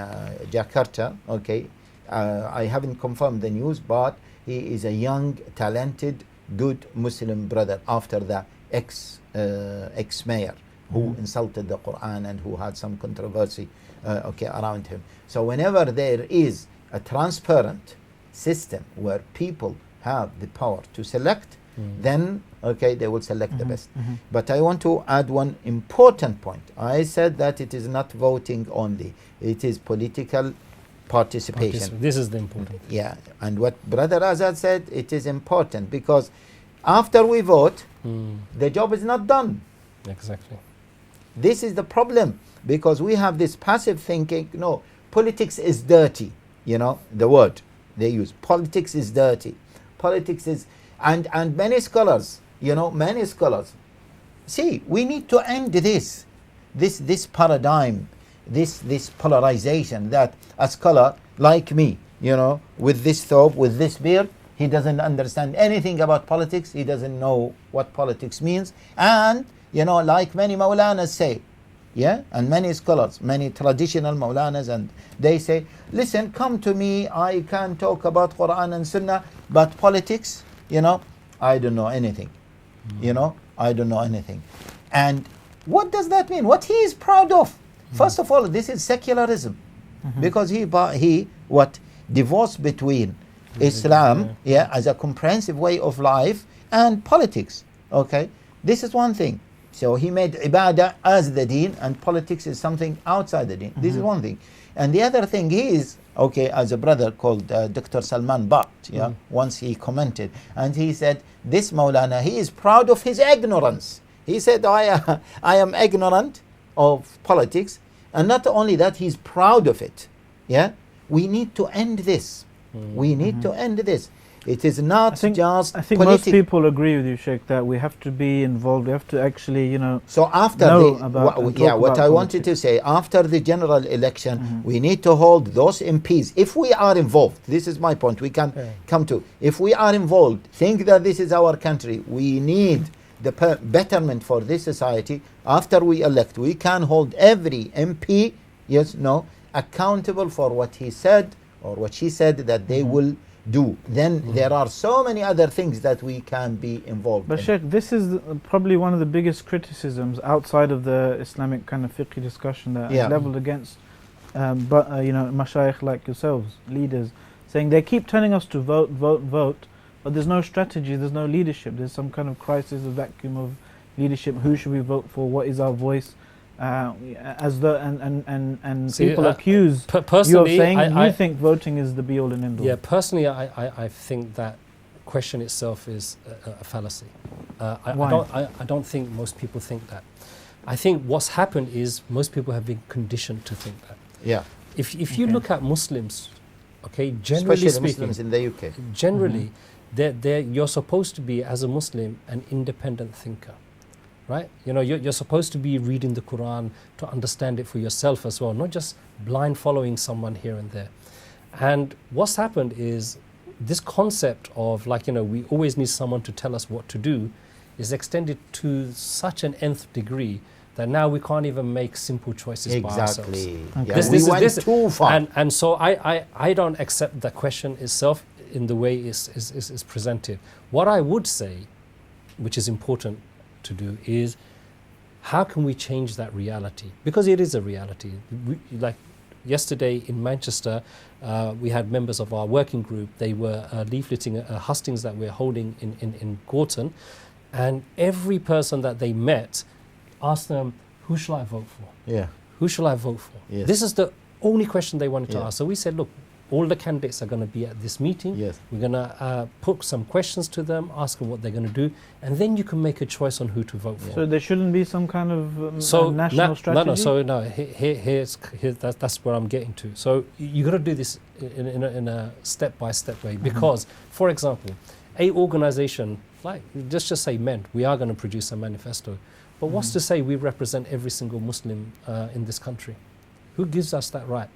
Jakarta. Okay, I haven't confirmed the news, but he is a young, talented, good Muslim brother after the ex-mayor who insulted the Quran and who had some controversy around him. So whenever there is a transparent system where people have the power to select, then they will select the best. But I want to add one important point. I said that it is not voting only, it is political participation. This is the important. Yeah, and what Brother Azad said, it is important because after we vote, the job is not done. Exactly. This is the problem, because we have this passive thinking. No, politics is dirty. The word they use, politics is dirty. Politics is, and many scholars, see, we need to end this paradigm, this polarization, that a scholar like me, with this thobe, with this beard, he doesn't understand anything about politics. He doesn't know what politics means. And, like many Maulanas say, and many scholars, many traditional Maulanas, and they say, listen, come to me, I can talk about Quran and Sunnah, but politics, I don't know anything. I don't know anything. And what does that mean? What he is proud of? First of all, this is secularism, because he divorced between Islam, as a comprehensive way of life, and politics. Okay, this is one thing. So he made ibadah as the deen, and politics is something outside the deen. This is one thing. And the other thing is, as a brother called Dr. Salman Butt, once he commented, and he said, this Maulana, he is proud of his ignorance. He said, I am ignorant of politics, and not only that, he's proud of it. we need to end this. We need to end this. It is I not think just most people political. agree with you, Sheikh, that we have to be involved. We have to actually, So after know the about and yeah, talk what about I wanted to politics. say, after the general election, we need to hold those MPs. If we are involved, this is my point. We can come to. If we are involved, think that this is our country. We need the betterment for this society. After we elect, we can hold every MP, yes, no, accountable for what he said or what she said that they will do. Then there are so many other things that we can be involved But in. Sheikh, this is probably one of the biggest criticisms outside of the Islamic kind of fiqh discussion that is leveled against, mashayikh like yourselves, leaders, saying they keep telling us to vote, vote, vote, but there's no strategy, there's no leadership, there's some kind of crisis, a vacuum of leadership. Who should we vote for? What is our voice? As the and See, people accuse you of personally, saying I you think voting is the be all and end all. Yeah, personally, I think that question itself is a fallacy. Why? I don't think most people think that. I think what's happened is most people have been conditioned to think that. Yeah, If you look at Muslims, okay, especially generally the speaking, Muslims in the UK. generally, you're supposed to be, as a Muslim, an independent thinker. Right? You're supposed to be reading the Quran to understand it for yourself as well, not just blind following someone here and there. And what's happened is this concept of we always need someone to tell us what to do is extended to such an nth degree that now we can't even make simple choices by ourselves. Exactly. Okay. Yeah, we went too far. And so I don't accept the question itself in the way it's presented. What I would say, which is important to do, is how can we change that reality? Because it is a reality. Like yesterday in Manchester, we had members of our working group. They were leafleting a hustings that we're holding in Gorton, and every person that they met asked them, who shall I vote for? Yeah. Who shall I vote for? Yes. This is the only question they wanted to Yeah. ask. So we said, look, all the candidates are going to be at this meeting. Yes. We're going to put some questions to them, ask them what they're going to do, and then you can make a choice on who to vote for. So there shouldn't be some kind of national No, strategy? That's where I'm getting to. So you got to do this in a step-by-step way, because, for example, a organization, like just say MEND, we are going to produce a manifesto, but what's to say we represent every single Muslim in this country? Who gives us that right?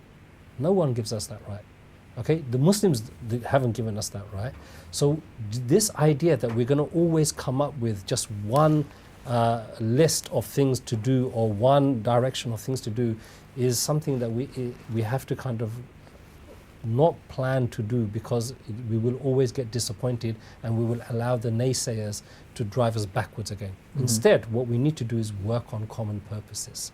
No one gives us that right. Okay, the Muslims haven't given us that right. So this idea that we're going to always come up with just one list of things to do or one direction of things to do is something that we have to kind of not plan to do, because we will always get disappointed and we will allow the naysayers to drive us backwards again. Instead, what we need to do is work on common purposes.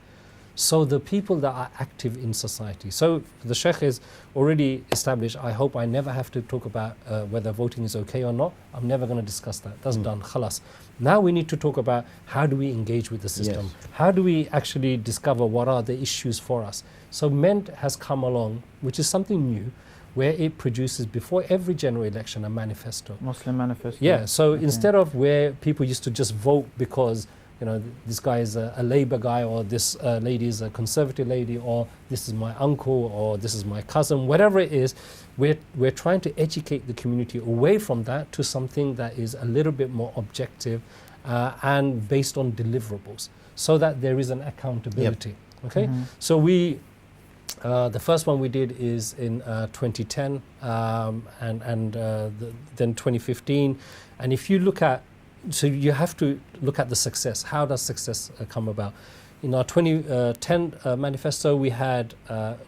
So the people that are active in society. So the Sheikh has already established, I hope I never have to talk about whether voting is okay or not. I'm never going to discuss that. That's done. Khalas. Now we need to talk about how do we engage with the system? Yes. How do we actually discover what are the issues for us? So MEND has come along, which is something new, where it produces before every general election a manifesto. Muslim manifesto. Yeah, so instead of where people used to just vote because this guy is a Labour guy, or this lady is a Conservative lady, or this is my uncle, or this is my cousin, whatever it is, we're trying to educate the community away from that to something that is a little bit more objective and based on deliverables, so that there is an accountability. Okay, so the first one we did is in 2010 and then 2015, and if you look at, so you have to look at the success. How does success come about? In our 2010 manifesto, we had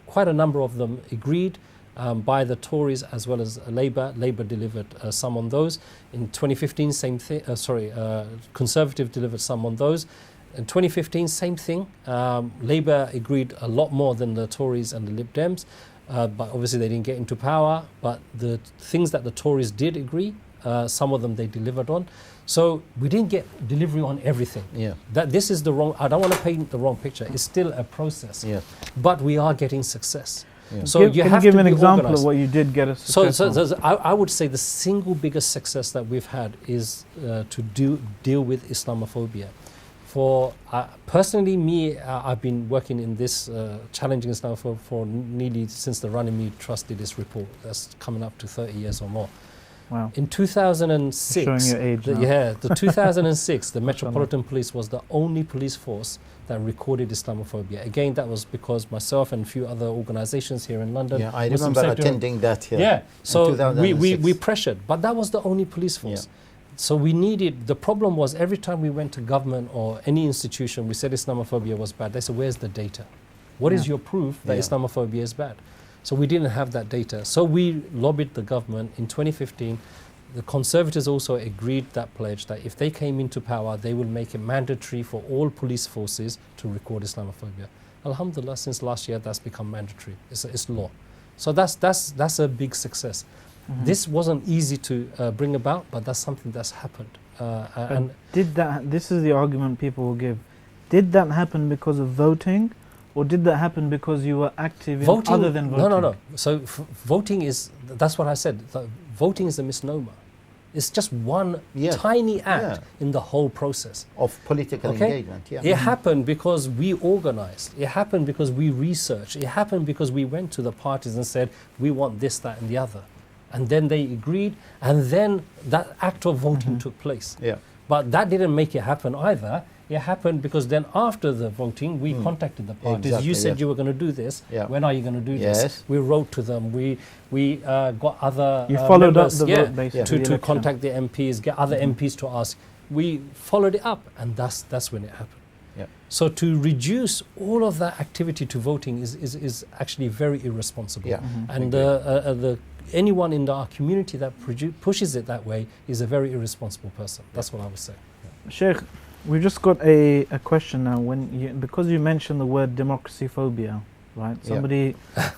quite a number of them agreed by the Tories as well as Labour. Labour delivered some on those. In 2015, same thing. Conservative delivered some on those. In 2015, same thing. Labour agreed a lot more than the Tories and the Lib Dems, but obviously they didn't get into power. But the things that the Tories did agree, some of them they delivered on. So we didn't get delivery on everything. Yeah. That this is the wrong. I don't want to paint the wrong picture. It's still a process. Yeah. But we are getting success. Yeah. So you Can have you give to an be example organised. of what you did get a success So I would say the single biggest success that we've had is to deal with Islamophobia. For personally, me, I've been working in this challenging Islam for nearly since the Running Me Trust did this report. That's coming up to 30 years or more. Wow. In 2006, Showing your age now. the 2006, the Metropolitan Police was the only police force that recorded Islamophobia. Again, that was because myself and a few other organizations here in London. Yeah, I Muslim remember sector- attending that here. Yeah, so we 2006. pressured, but that was the only police force. So we needed, the problem was every time we went to government or any institution, we said Islamophobia was bad. They said, where's the data? What is Yeah. your proof that Yeah. Islamophobia is bad? So we didn't have that data. So we lobbied the government in 2015. The Conservatives also agreed that pledge that if they came into power, they will make it mandatory for all police forces to record Islamophobia. Alhamdulillah, since last year, that's become mandatory. It's law. So that's a big success. Mhm. This wasn't easy to bring about, but that's something that's happened. And Did that? This is the argument people will give. Did that happen because of voting, or did that happen because you were active in voting, other than voting? no. So voting is, that's what I said. Voting is a misnomer. It's just one Yeah. tiny act Yeah. in the whole process. Of political Okay. engagement. Yeah. It happened because we organized. It happened because we researched. It happened because we went to the parties and said, we want this, that, and the other. And then they agreed, and then that act of voting took place. Yeah. But that didn't make it happen either. It happened because then after the voting, we contacted the parties. Exactly, You said yes. you were going to do this. Yeah. When are you going to do Yes. this? We wrote to them. We got other You followed up members, the yeah, vote basically. to the election. contact the MPs, get other MPs to ask. We followed it up, and that's when it happened. Yeah. So to reduce all of that activity to voting is actually very irresponsible. Yeah. And the anyone in our community that pushes it that way is a very irresponsible person. That's what I would say. Sheikh, we've just got a question now. Because you mentioned the word democracy phobia, right? Yeah. Somebody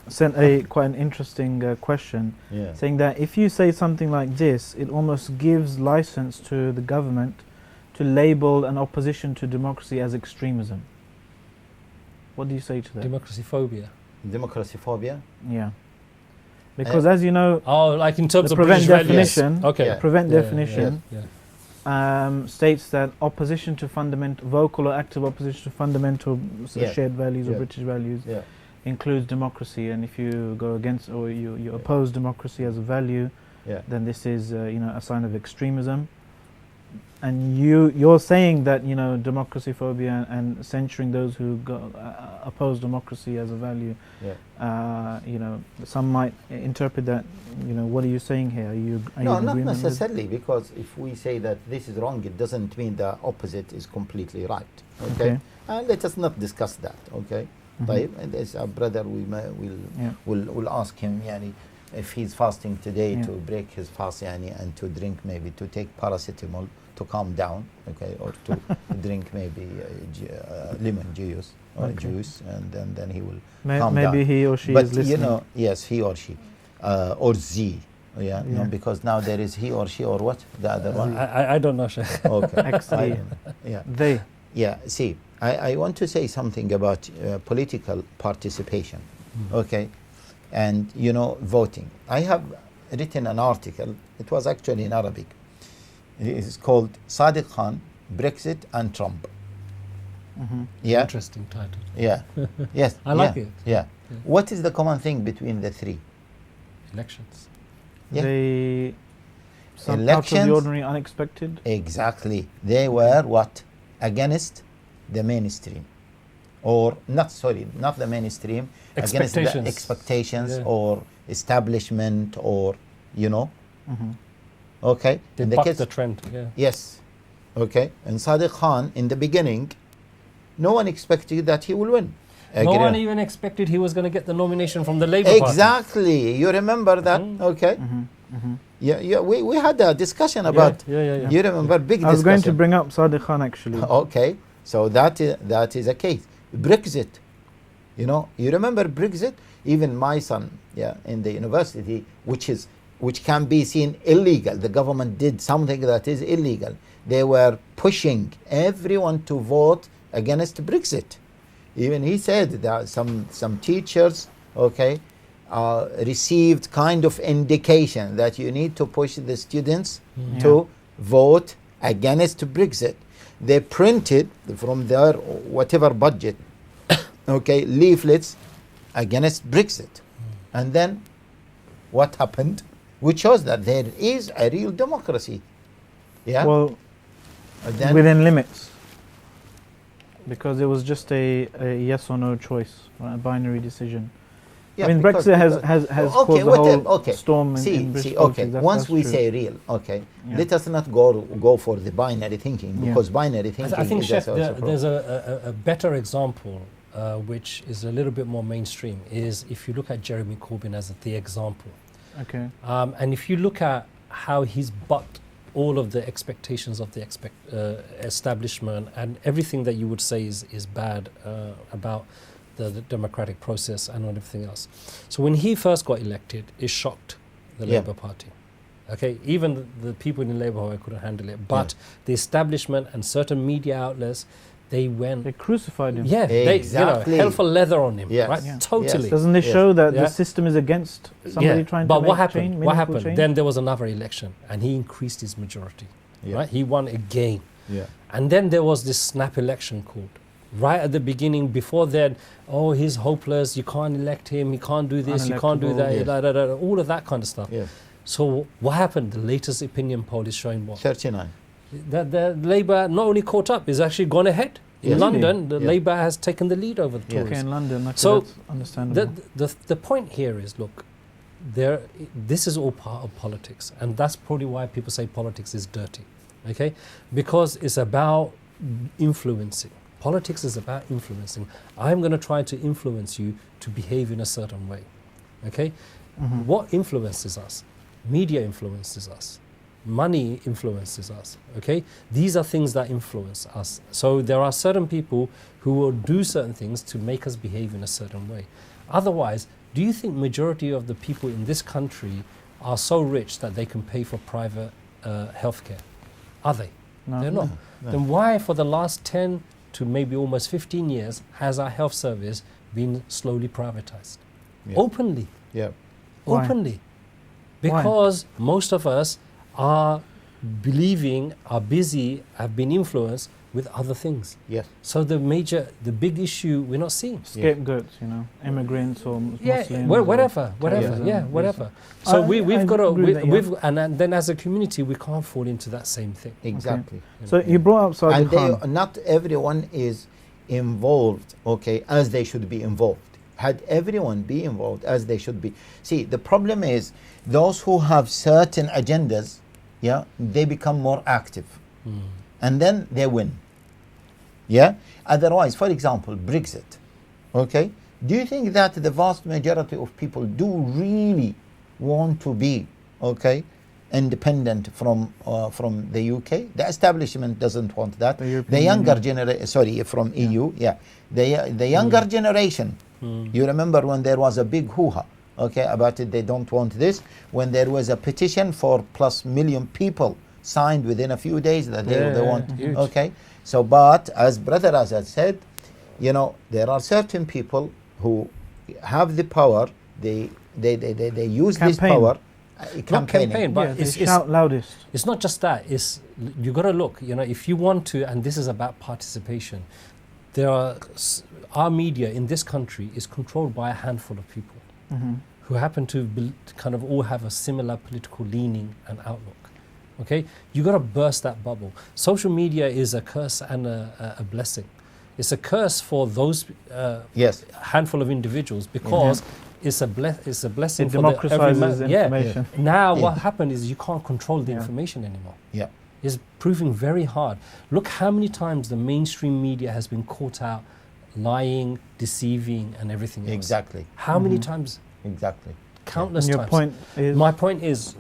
sent a quite an interesting question, Yeah. saying that if you say something like this, it almost gives license to the government to label an opposition to democracy as extremism. What do you say to that? Democracy phobia. Democracy phobia. Yeah. Because as you know, Oh, like in terms the of prevent British values. definition, Okay. Yeah. prevent Yeah, definition yeah. states that opposition to vocal or active opposition to fundamental Yeah. shared values or Yeah. British values Yeah. includes democracy, and if you go against or you oppose democracy as a value, Yeah. then this is a sign of extremism. And you're saying that democracy phobia and censuring those who oppose democracy as a value. Yeah. Some might interpret that. What are you saying here? Are you No, in not agreement with- necessarily, because if we say that this is wrong, it doesn't mean the opposite is completely right. Okay. And let us not discuss that. Okay. Mhm. طيب, and as a brother, Yeah. we'll ask him, yani, if he's fasting today, Yeah. to break his fast, yani, and to drink, maybe to take paracetamol to calm down, okay, or to drink maybe lemon juice or Okay. juice, and then he will calm Maybe down. he or she But is listening. yes, he or she, or Z, yeah, no, Yeah. because now there is he or she or what the other one. I don't know, Sheikh. Okay, XD. I don't know. Yeah. They. Yeah, see, I want to say something about political participation, okay, and voting. I have written an article, it was actually in Arabic. It is called Sadiq Khan, Brexit and Trump. Mhm. Yeah, Interesting title. yeah, yes. I like yeah, it. Yeah. Yeah. What is the common thing between the three? Elections. Yeah. They some out of Elections. the ordinary, unexpected. Exactly. They were what? Against the mainstream. Or not the mainstream, against the Expectations. expectations Yeah. or establishment, or Mhm. okay. They In the bucked case, the trend. Yeah. yes, okay. And Sadiq Khan, in the beginning, no one expected that he will win. No Agree? one even expected he was going to get the nomination from the Labour Party. Exactly. You remember that? Okay. Mhm. Mhm. Yeah. We had a discussion about. Yeah. You remember big I was going to discussion. bring up Sadiq Khan actually. Okay, so that is a case. Brexit, you remember Brexit? Even my son, in the university, which can be seen illegal. The government did something that is illegal. They were pushing everyone to vote against Brexit. Even he said that some teachers, received kind of indication that you need to push the students Yeah. to vote against Brexit. they printed from their whatever budget, okay, leaflets against Brexit. And then what happened? Which shows that there is a real democracy. Yeah. Well, And then within limits. Because it was just a yes or no choice, a binary decision. yeah, I mean, because- Brexit has because- caused the whole okay. storm in See, British okay. politics. Once That's we true. say real, okay, Yeah. let us not go for the binary thinking, Yeah. because binary thinking I think, is Chef, also there's a better example, which is a little bit more mainstream, is if you look at Jeremy Corbyn as the example. Okay. And if you look at how he's bucked all of the expectations of the establishment and everything that you would say is bad about the democratic process and everything else. So when he first got elected, it shocked the Yeah. Labour Party. Okay, even the people in Labour Party couldn't handle it. But the establishment and certain media outlets, they went, They crucified him. yeah, Exactly. they, hell for leather on him, Yes. right? Yeah. Totally. Doesn't it Yes. show that Yeah. the system is against somebody trying but to make what happened? change, What meaningful happened? change? Then there was another election, and he increased his majority. Yeah. Right, he won again, Yeah. and then there was this snap election called. Right at the beginning, before then, oh, he's hopeless. You can't elect him. He can't do this. You can't do that. Yes. All of that kind of stuff. Yes. So what happened? The latest opinion poll is showing what 39. that the Labour not only caught up, is actually gone ahead. In Yes. London, the Yeah. Labour has taken the lead over the Yeah. Tories. Okay, in London. Okay, So, that's understandable. The point here is, look, this is all part of politics, and that's probably why people say politics is dirty, okay? Because it's about influencing. Politics is about influencing. I'm going to try to influence you to behave in a certain way, okay? Mhm. What influences us? Media influences us. Money influences us, okay? These are things that influence us. So there are certain people who will do certain things to make us behave in a certain way. Otherwise, do you think majority of the people in this country are so rich that they can pay for private healthcare? Are they? No. They're not. No. Then why for the last 10 to maybe almost 15 years has our health service been slowly privatized? Yeah. Openly. Yeah. Why? Openly. Why? Because most of us are believing, are busy, have been influenced with other things. Yes. So the big issue we're not seeing. Scapegoats, immigrants or Muslims. Whatever, Yeah. whatever. So we've got to, agree with that, and then as a community, we can't fall into that same thing. Exactly. So you brought up Sadiq And Khan. not everyone is involved, okay, as they should be involved. Had everyone be involved as they should be. See, the problem is those who have certain agendas, yeah, they become more active. And then they win. Yeah? Otherwise, for example, Brexit. Okay? Do you think that the vast majority of people do really want to be, okay, independent from the UK? The establishment doesn't want that. The European The younger Union. generation, sorry, from EU, yeah. The younger generation, you remember when there was a big hoo-ha, okay, about it, they don't want this, when there was a petition for plus million people signed within a few days that they want, huge. okay. So, but as Brother Azad said, there are certain people who have the power, they use this Campaign. power, Not campaign, but Yeah, they it's shout loudest. It's not just that. It's you got to look. If you want to, and this is about participation. There are our media in this country is controlled by a handful of people Mhm. who happen to kind of all have a similar political leaning and outlook. Okay, you got to burst that bubble. Social media is a curse and a blessing. It's a curse for those yes, handful of individuals because it's a blessing It for the every democratizes man. Yeah. information. Now, Yeah. what happened is you can't control the Yeah. information anymore. yeah, It's proving very hard. Look how many times the mainstream media has been caught out lying, deceiving, and everything else. exactly, How many Mhm. times? exactly. Countless And your times. point is My point is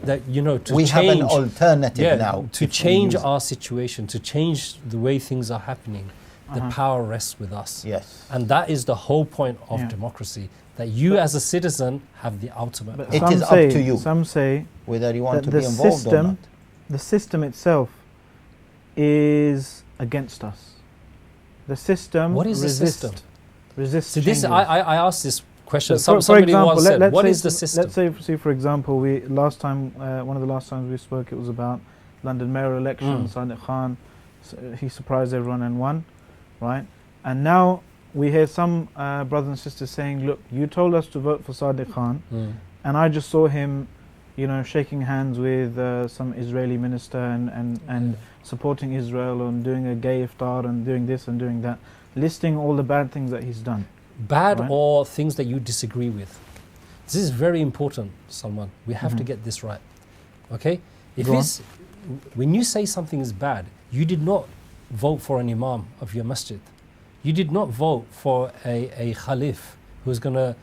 that to We have change, an alternative now. to if we change use it. our situation, to change the way things are happening, the Uh-huh. power rests with us. Yes. And that is the whole point of Yeah. democracy, that you as a citizen have the ultimate but power. It some is up say, to you. Some say Whether you want that to be the involved or system- not. the system itself is against us. The system What is the resists, system? Resists So this, changes. I asked this question. So Somebody once said, let's what say is the system? Let's say, for example, one of the last times we spoke, it was about London mayor election, Sadiq Khan, he surprised everyone and won, right? And now we hear some brothers and sisters saying, look, you told us to vote for Sadiq Khan, and I just saw him, shaking hands with some Israeli minister and supporting Israel and doing a gay iftar and doing this and doing that, listing all the bad things that he's done. Bad right? Or things that you disagree with. This is very important, Salman. We have to get this right. Okay? When you say something is bad, you did not vote for an imam of your masjid. You did not vote for a khalif who's going to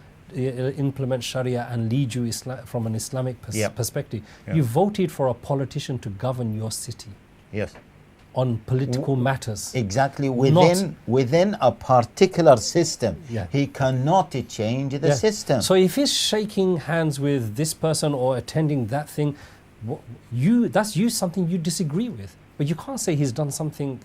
implement Sharia and lead you from an Islamic perspective. Yeah. You voted for a politician to govern your city. Yes. On political matters. Exactly, within a particular system. Yeah. He cannot change the system. So if he's shaking hands with this person or attending that thing, that's something you disagree with. But you can't say he's done something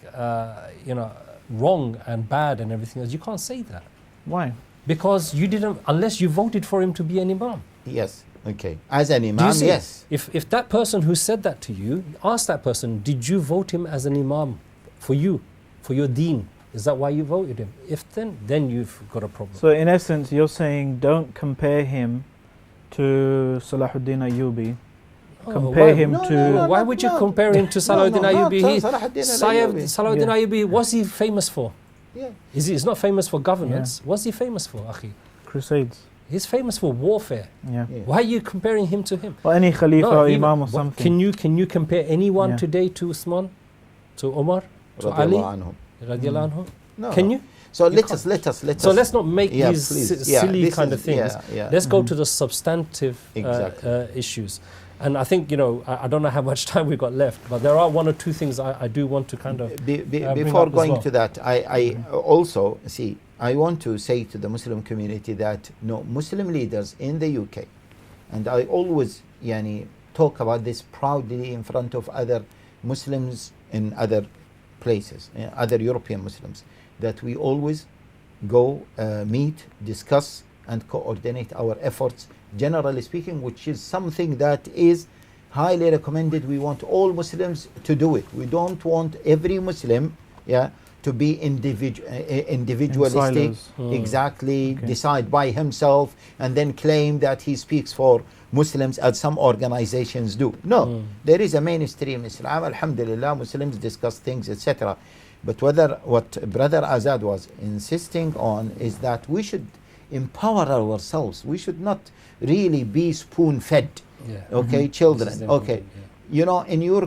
wrong and bad and everything else. You can't say that. Why? Because you didn't, unless you voted for him to be an imam. Yes. Okay. As an Do you imam, see? yes. If that person who said that to you, ask that person, did you vote him as an imam for you, for your deen? Is that why you voted him? If then you've got a problem. So in essence, you're saying don't compare him to Salahuddin Ayyubi. Compare him to... Why would you compare him to Salahuddin Ayyubi? Salahuddin Ayyubi, what's he famous for? Yeah. He's not famous for governance. What's he famous for, Akhi? Crusades. He's famous for warfare. Yeah. Why are you comparing him to him? Or any Khalifa or Imam or something. Can you compare anyone today to Usman, to Omar, to Ali, radiallahu anhu? No. Can you? So let us. So let's not make these silly kind of things. Let's go to the substantive issues. And I think, I don't know how much time we've got left, but there are one or two things I do want to kind of before going to that, I also see, I want to say to the Muslim community that Muslim leaders in the UK, and I always talk about this proudly in front of other Muslims in other places, other European Muslims, that we always go meet, discuss and coordinate our efforts, generally speaking, which is something that is highly recommended. We want all Muslims to do it. We don't want every Muslim to be individualistic, exactly, decide by himself and then claim that he speaks for Muslims as some organizations do. No, there is a mainstream Islam, alhamdulillah, Muslims discuss things, etc. But what Brother Azad was insisting on is that we should empower ourselves. We should not really be spoon-fed. Children. Okay, in your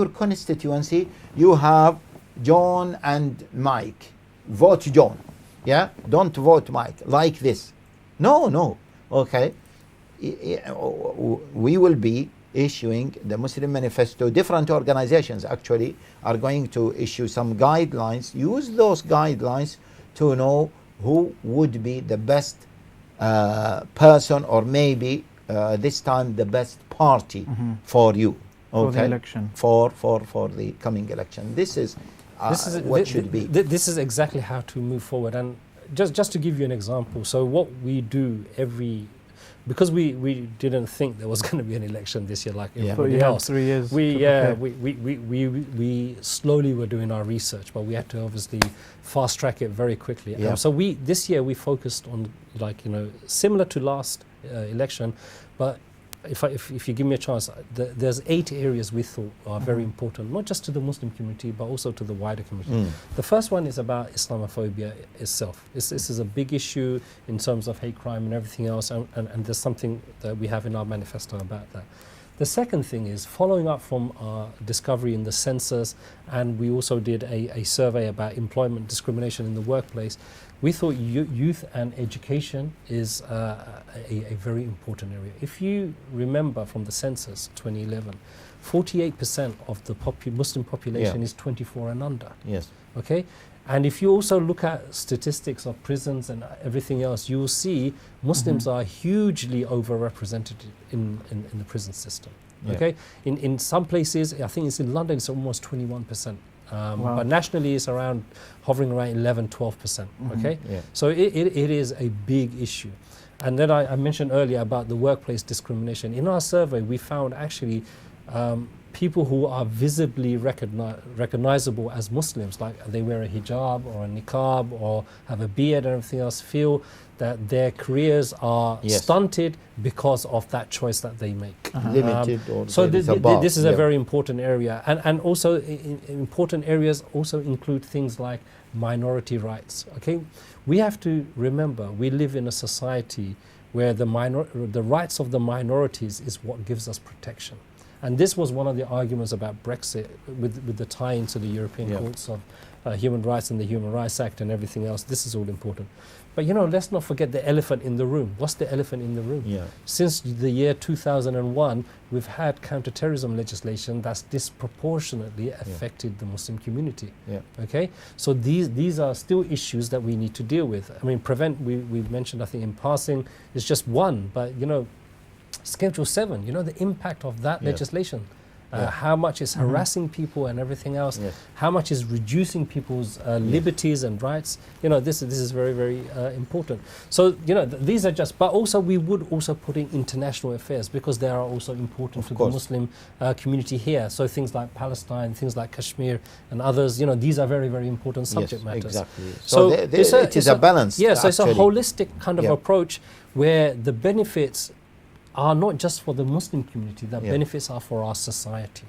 constituency, you have John and Mike. Vote John. Don't vote Mike. Like this. No. Okay. We will be issuing the Muslim Manifesto. Different organizations actually are going to issue some guidelines. Use those guidelines to know who would be the best person, or maybe this time the best party for you. Okay? For the election. For the coming election. This is what should be. This is exactly how to move forward. And just to give you an example, so what we do because we didn't think there was going to be an election this year like everybody else. 3 years. We slowly were doing our research, but we had to obviously fast track it very quickly. So this year we focused on similar to last election, but if you give me a chance, there's 8 areas we thought are very important, not just to the Muslim community, but also to the wider community. The first one is about Islamophobia itself. This is a big issue in terms of hate crime and everything else, and there's something that we have in our manifesto about that. The second thing is following up from our discovery in the census, and we also did a survey about employment discrimination in the workplace. We thought youth and education is a very important area. If you remember from the census 2011, 48% of the Muslim population is 24 and under. Yes. Okay? And if you also look at statistics of prisons and everything else, you will see Muslims are hugely overrepresented in the prison system. Okay? In some places, I think it's in London, it's almost 21%. But nationally it's hovering around 11-12%. Okay, so it is a big issue. And then I mentioned earlier about the workplace discrimination. In our survey, we found actually people who are visibly recognizable as Muslims, like they wear a hijab or a niqab or have a beard and everything else, feel that their careers are stunted because of that choice that they make. Limited or so there is a bar. this is a very important area, and also important areas also include things like minority rights. Okay, we have to remember we live in a society where the rights of the minorities is what gives us protection. And this was one of the arguments about Brexit with the tie into the European courts of human rights and the Human Rights Act and everything else. This is all important. But let's not forget the elephant in the room. What's the elephant in the room? Since the year 2001, we've had counterterrorism legislation that's disproportionately affected the Muslim community. Okay, so these are still issues that we need to deal with. I mean, we've mentioned, I think in passing, is just one, but Schedule 7, the impact of that legislation. How much is harassing people and everything else, how much is reducing people's liberties and rights. This is very, very important. So, these are just, but also we would also put in international affairs because they are also important to the Muslim community here. So things like Palestine, things like Kashmir and others, these are very, very important subject matters. Exactly. So it is a balance. Yeah, so it's a holistic kind of approach where the benefits are not just for the Muslim community, the benefits are for our society.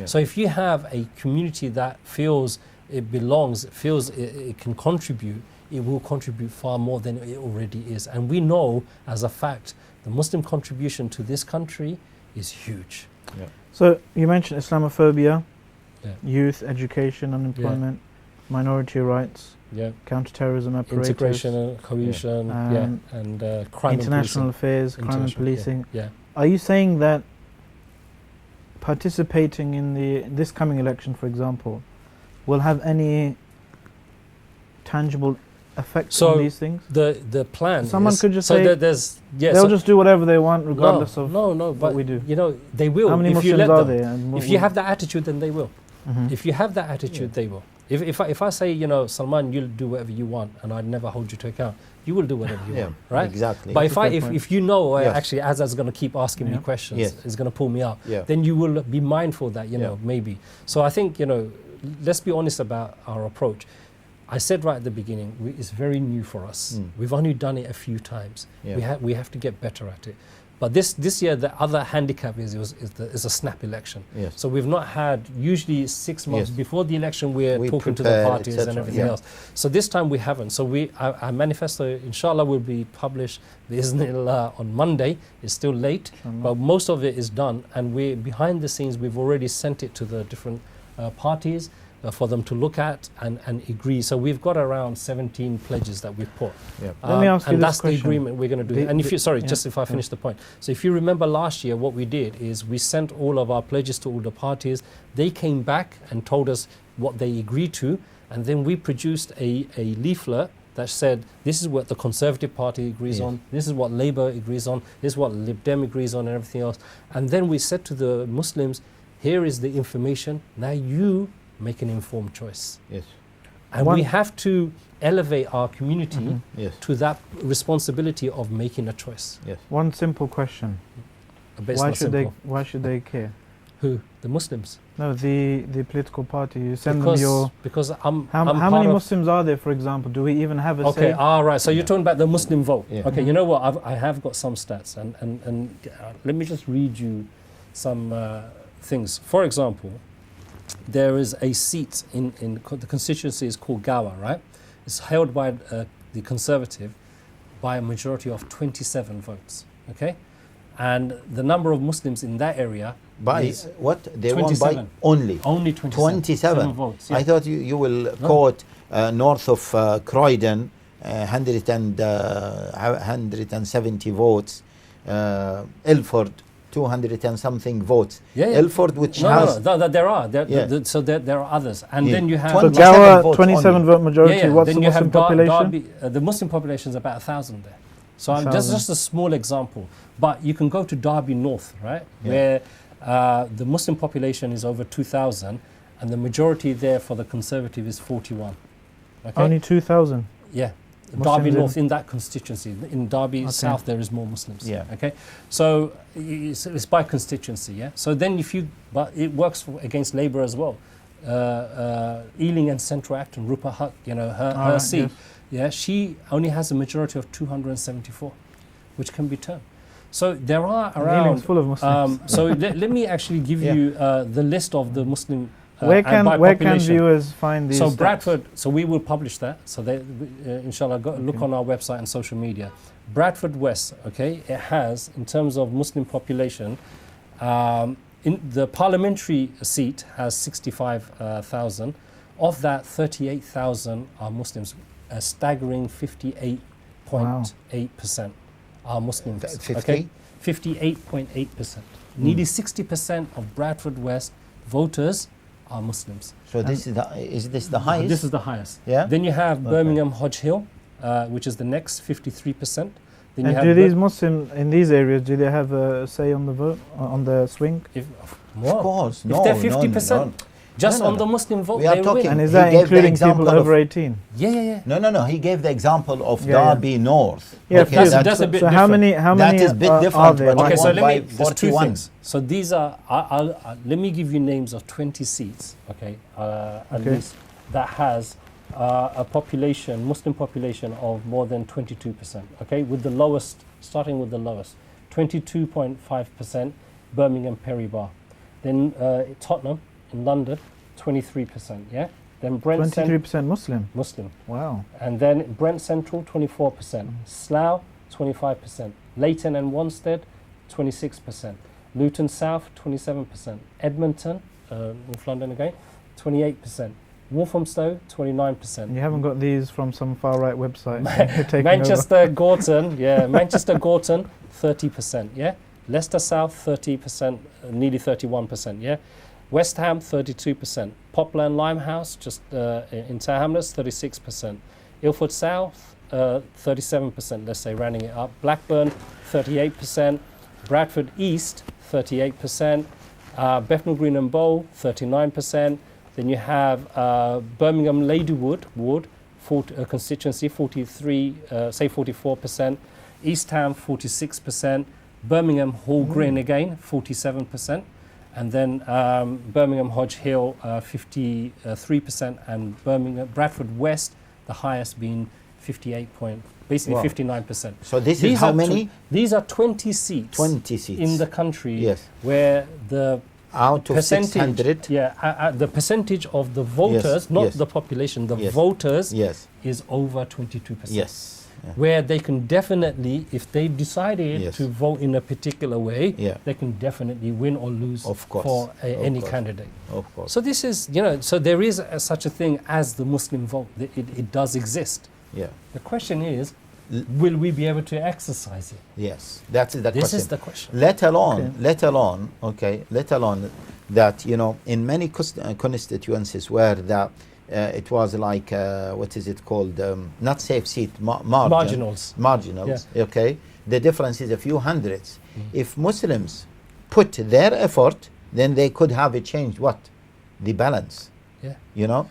So if you have a community that feels it belongs, feels it can contribute, it will contribute far more than it already is. And we know as a fact, the Muslim contribution to this country is huge. So you mentioned Islamophobia, youth, education, unemployment, minority rights, counterterrorism apparatus, integration and cohesion, and crime international and affairs, crime and policing. Yeah. Are you saying that participating in this coming election, for example, will have any tangible effect on these things? The plan. Someone could just say they'll just do whatever they want, regardless of what we do. They will. How many if Muslims you let are them. there? If you have that attitude, then they will. If you have that attitude, they will. If I say, Salman, you'll do whatever you want, and I'd never hold you to account, you will do whatever you want, right? Exactly. But if you know, actually, Azad's going to keep asking me questions, is going to pull me up, then you will be mindful that, maybe. So I think, let's be honest about our approach. I said right at the beginning, it's very new for us. We've only done it a few times. We have to get better at it. But this year, the other handicap is a snap election. So we've not had, usually 6 months before the election, we're talking to the parties and everything else. So this time we haven't. So our manifesto, inshallah, will be published on Monday. It's still late, but most of it is done. And behind the scenes, we've already sent it to the different parties for them to look at and agree. So we've got around 17 pledges that we've put. Let me ask you and this that's question. the agreement we're going to do. And if I finish the point. So if you remember last year, what we did is we sent all of our pledges to all the parties. They came back and told us what they agreed to, and then we produced a leaflet that said, this is what the Conservative Party agrees on, this is what Labour agrees on, this is what Lib Dem agrees on, and everything else. And then we said to the Muslims, here is the information, now you make an informed choice. And we have to elevate our community to that responsibility of making a choice. One simple question. Why should they care? Who? The Muslims? No, the political party. You send them your... Because how many Muslims are there, for example? Do we even have a say? Right. So you're talking about the Muslim vote. Okay, you know what? I have got some stats. And let me just read you some things. For example, there is a seat in the constituency is called Gawa, right? It's held by the Conservative by a majority of 27 votes, okay? And the number of Muslims in that area is what? They 27. won by only 27 votes. I thought you will quote north of Croydon, 170 votes, Ilford, 200 and something votes. Ilford, which has... No, there are. There are others. And then you have... So Gawa, 27 vote majority. What's the Muslim population? Derby, the Muslim population is about 1,000 there. So that's just a small example. But you can go to Derby North, right? Where the Muslim population is over 2,000 and the majority there for the Conservative is 41. Okay? Only 2,000? Yeah. Derby in- North, in that constituency. In Derby Okay. South, there is more Muslims. Yeah. Okay. So it's by constituency. Yeah. So then but it works against Labour as well. Ealing and Central Acton, Rupa Hutt, her Alright, seat. yes. Yeah, she only has a majority of 274, which can be turned. So there are And Ealing's around. full of Muslims. So let me actually give Yeah. you the list of the Muslim. where and can by where can population. viewers find these? So stats? Bradford, so we will publish that. So they, inshallah, look on our website and social media. Bradford West, okay, it has, in terms of Muslim population, in the parliamentary seat has 65,000. Of that, 38,000 are Muslims. A staggering 58.8% are Muslims. 50? Okay, 58.8%. Nearly 60% of Bradford West voters are Muslims. So this is this the highest? This is the highest. Yeah. Then you have Okay. Birmingham Hodge Hill, which is the next 53%. Then you And have do these Muslim in these areas, do they have a say on the vote, on the swing? Of Of course. If No, they're no, 50%, no. just No, no, on the no. Muslim vote, We are they talking- win. And is He that gave the including example people of- over 18? Yeah. No. He gave the example of Yeah, yeah. Derby North. Yeah, Okay, few. that's a bit so how different. many? How That many is a bit are different, there? but Okay, One so by there's two 41. things. So these are, let me give you names of 20 seats, okay, at Okay. least, that has a population, Muslim population of more than 22%, okay, with the lowest, starting with the lowest, 22.5%, Birmingham Perry-Barr. Then Tottenham in London, 23%, yeah? Then Brent 23% Muslim. Muslim. Wow. And then Brent Central, 24%. Slough, 25%. Leighton and Wanstead, 26%. Luton South, 27%. Edmonton, North London again, 28%. Walthamstow, 29%. You haven't got these from some far right website. You're taking Manchester Gorton, Manchester Gorton, 30%, yeah. Leicester South, 30%, nearly 31%, yeah. West Ham, 32%. Poplar and Limehouse, just in Tower Hamlets, 36%. Ilford South, 37%, let's say, rounding it up. Blackburn, 38%. Bradford East, 38%. Bethnal Green and Bowl, 39%. Then you have Birmingham Ladywood Ward, constituency, 44%. East Ham, 46%. Birmingham Hall Green again, 47%. And then Birmingham Hodge Hill, 53%. And Bradford West, the highest being 59%. So this is how many? These are 20 seats 20 seats. in the country Yes. where the Out of percentage, 600. the percentage of the voters, not yes. the population, the Yes. voters Yes. is over 22%. Yes. Yeah. Where they can definitely, if they've decided Yes. to vote in a particular way, Yeah. they can definitely win or lose Of course. for any course. candidate. Of course. So this is, so there is such a thing as the Muslim vote. It does exist. Yeah. The question is, will we be able to exercise it? Yes. That's the This question. is the question. Let alone that in many constituencies where it was like what is it called, not safe seat, marginals, okay, the difference is a few hundreds. If Muslims put their effort, then they could have changed the balance. So You know-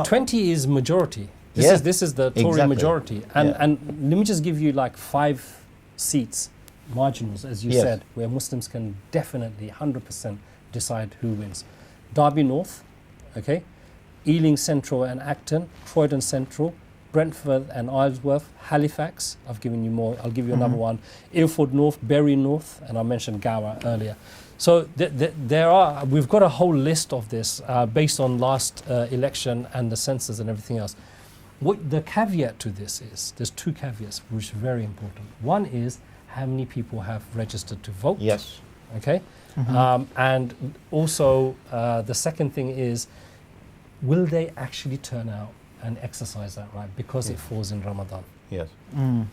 20 is majority. Yeah, This is the Tory exactly. majority. Yeah. And let me just give you like 5 seats, marginals, as you Yes. said, where Muslims can definitely 100% decide who wins. Derby North, okay, Ealing Central and Acton, Croydon Central, Brentford and Isleworth, Halifax, I've given you more, I'll give you another one, Ilford North, Bury North, and I mentioned Gower earlier. So we've got a whole list of this based on last election and the census and everything else. What the caveat to this is, there's 2 caveats which are very important. One is how many people have registered to vote. Yes. Okay. And also the second thing is, will they actually turn out and exercise that right because it falls in Ramadan? Yes.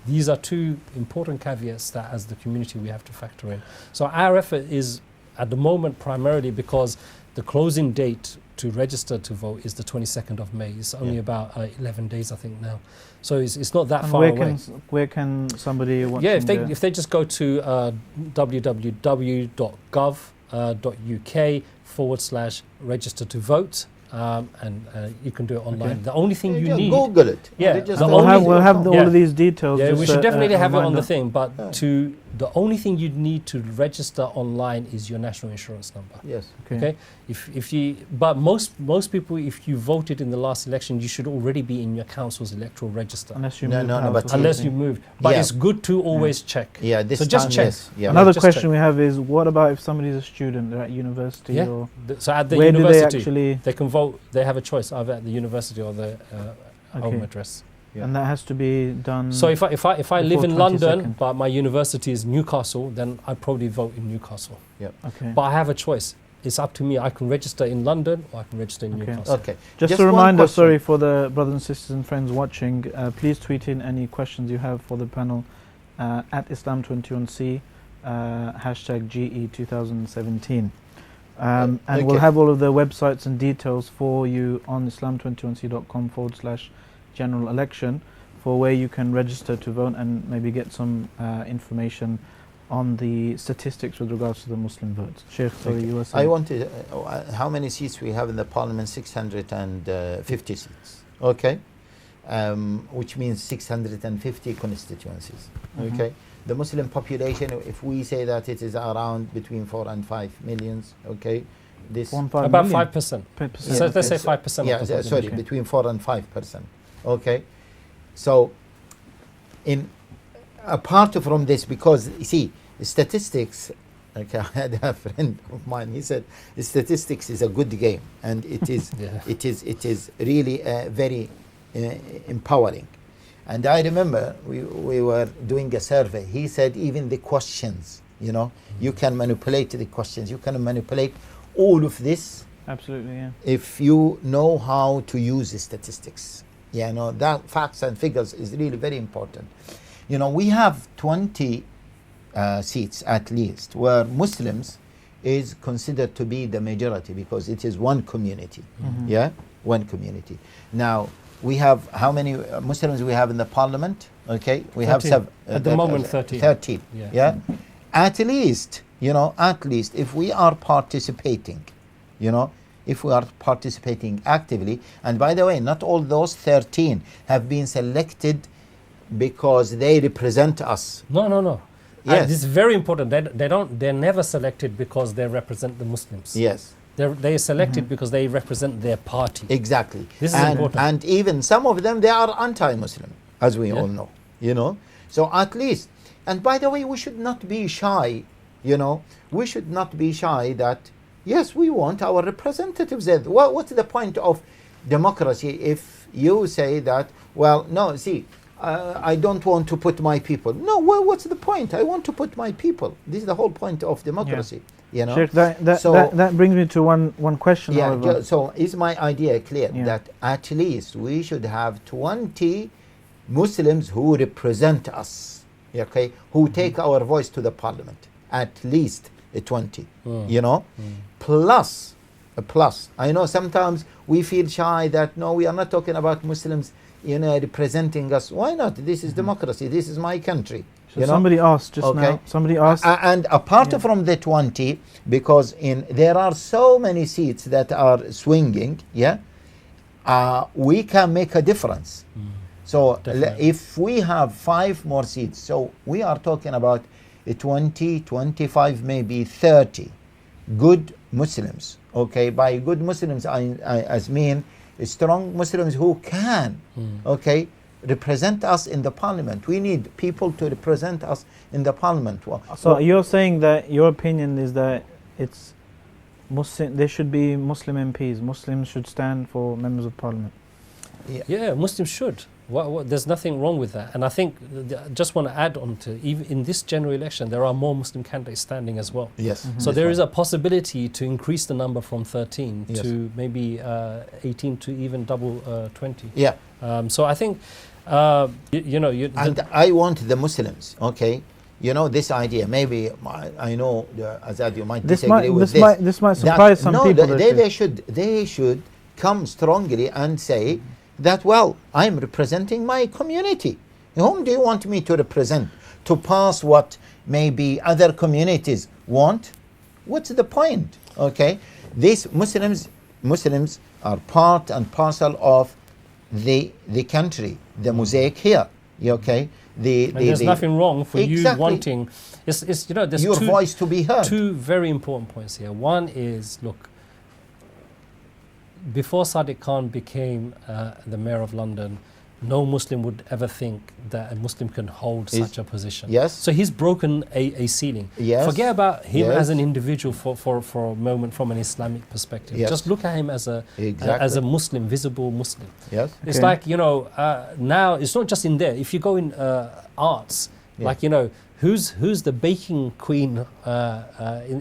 These are 2 important caveats that as the community we have to factor in. So our effort is at the moment primarily because the closing date to register to vote is the 22nd of May. It's only about 11 days I think now. So it's not that And far away. where can somebody watch? Yeah, if they just go to www.gov.uk/register to vote, and you can do it online. The only thing you just need, Google it. Yeah, They just the go We'll only- have, to we'll have the- all of these details. yeah, we just should definitely have it on reminder. the thing. But Yeah. the only thing you need to register online is your national insurance number. Yes. Okay, if you, but most people, if you voted in the last election, you should already be in your council's electoral register, Unless you No, move no, no, house but or unless something. you moved. But Yeah. it's good to always check. Yeah, this So just time, check. yes. Yeah. Another just question check. we have is, what about if somebody's a student, they're at university, Yeah. or So at the where do they university, actually? they can vote. They have a choice either at the university or the home Okay, address. Yeah. and that has to be done. So if I live Before in London, 22nd. but my university is Newcastle, then I probably vote in Newcastle. okay. But I have a choice. It's up to me. I can register in London or I can register in Okay. Newcastle. Okay. Just Just a one reminder, question. sorry, for the brothers and sisters and friends watching, please tweet in any questions you have for the panel at Islam21C, hashtag GE2017. And we'll okay. have all of the websites and details for you on islam21c.com/general election for where you can register to vote and maybe get some information on the statistics with regards to the Muslim votes. Sheikh, sorry, Okay. you were saying. I wanted, how many seats we have in the parliament? 650 seats. Okay. Which means 650 constituencies. Mhm. Okay. The Muslim population, if we say that it is around between 4 and 5 millions, okay. This 1.5 About million 5%. per percent. So let's say it's- 5%. yeah, of the sorry, population. Okay. between 4 and 5%. Okay. So, in apart from this, because you see, statistics. Okay, I had a friend of mine. He said, statistics is a good game, and it is. Yeah. It is really very empowering. And I remember we were doing a survey. He said even the questions, you can manipulate the questions. You can manipulate all of this Absolutely, yeah. if you know how to use the statistics. That facts and figures is really very important. We have 20 seats at least where Muslims is considered to be the majority because it is one community. Mhm. Yeah, one community. Now we have how many Muslims we have in the parliament? Okay, we have 13. seven. At the moment, 13. 13. Yeah. Yeah, at least if we are participating, if we are participating actively. And by the way, not all those 13 have been selected because they represent us. No. Yes. This is very important. They're never selected because they represent the Muslims. Yes. They're selected Mhm. because they represent their party. Exactly. This is and, important. And even some of them, they are anti-Muslim, as we Yeah. all know. So at least, and by the way, we should not be shy. We should not be shy that yes, we want our representatives there. What's the point of democracy if you say that? Well, no. See, I don't want to put my people. No. Well, what's the point? I want to put my people. This is the whole point of democracy. Sheikh, that brings me to one question, Yeah, however. so is my idea clear Yeah. that at least we should have 20 Muslims who represent us, okay, who take our voice to the parliament, at least 20, plus, I know sometimes we feel shy that no, we are not talking about Muslims, representing us. Why not? This is democracy. This is my country. So somebody asked just Okay. now, somebody asked, And apart Yeah. from the 20, because there are so many seats that are swinging, we can make a difference. So Definitely. if we have 5 more seats, so we are talking about 20, 25, maybe 30 good Muslims. Okay, by good Muslims, I mean strong Muslims who can, okay, represent us in the parliament. We need people to represent us in the parliament. so you're saying that your opinion is that it's Muslim, there should be Muslim MPs, Muslims should stand for members of parliament. Yeah, Muslims should. There's nothing wrong with that. And I think, just want to add on to, even in this general election, there are more Muslim candidates standing as well. Yes. Mhm. So there is a possibility to increase the number from 13 Yes. to maybe 18 to even double 20. Yeah. So I think, And I want the Muslims, okay? This idea, maybe, I know, Azad, you might disagree with this. This might that- surprise some no, people. they should come strongly and say that, well, I'm representing my community. Whom do you want me to represent? To pass what maybe other communities want? What's the point? Okay, these Muslims are part and parcel of the country, the mosaic here. Okay, and there's nothing wrong for you Exactly. wanting. It's you know, there's your voice to be heard. two very important points here. One is, look, before Sadiq Khan became the mayor of London, no Muslim would ever think that a Muslim can hold such a position. Yes. So he's broken a ceiling. Yes. Forget about him Yes. as an individual for a moment from an Islamic perspective. Yes. Just look at him as a Exactly. Muslim, visible Muslim. Yes. It's Okay. like, you know, now it's not just in there. If you go in arts, Yeah. like, you know, who's the baking queen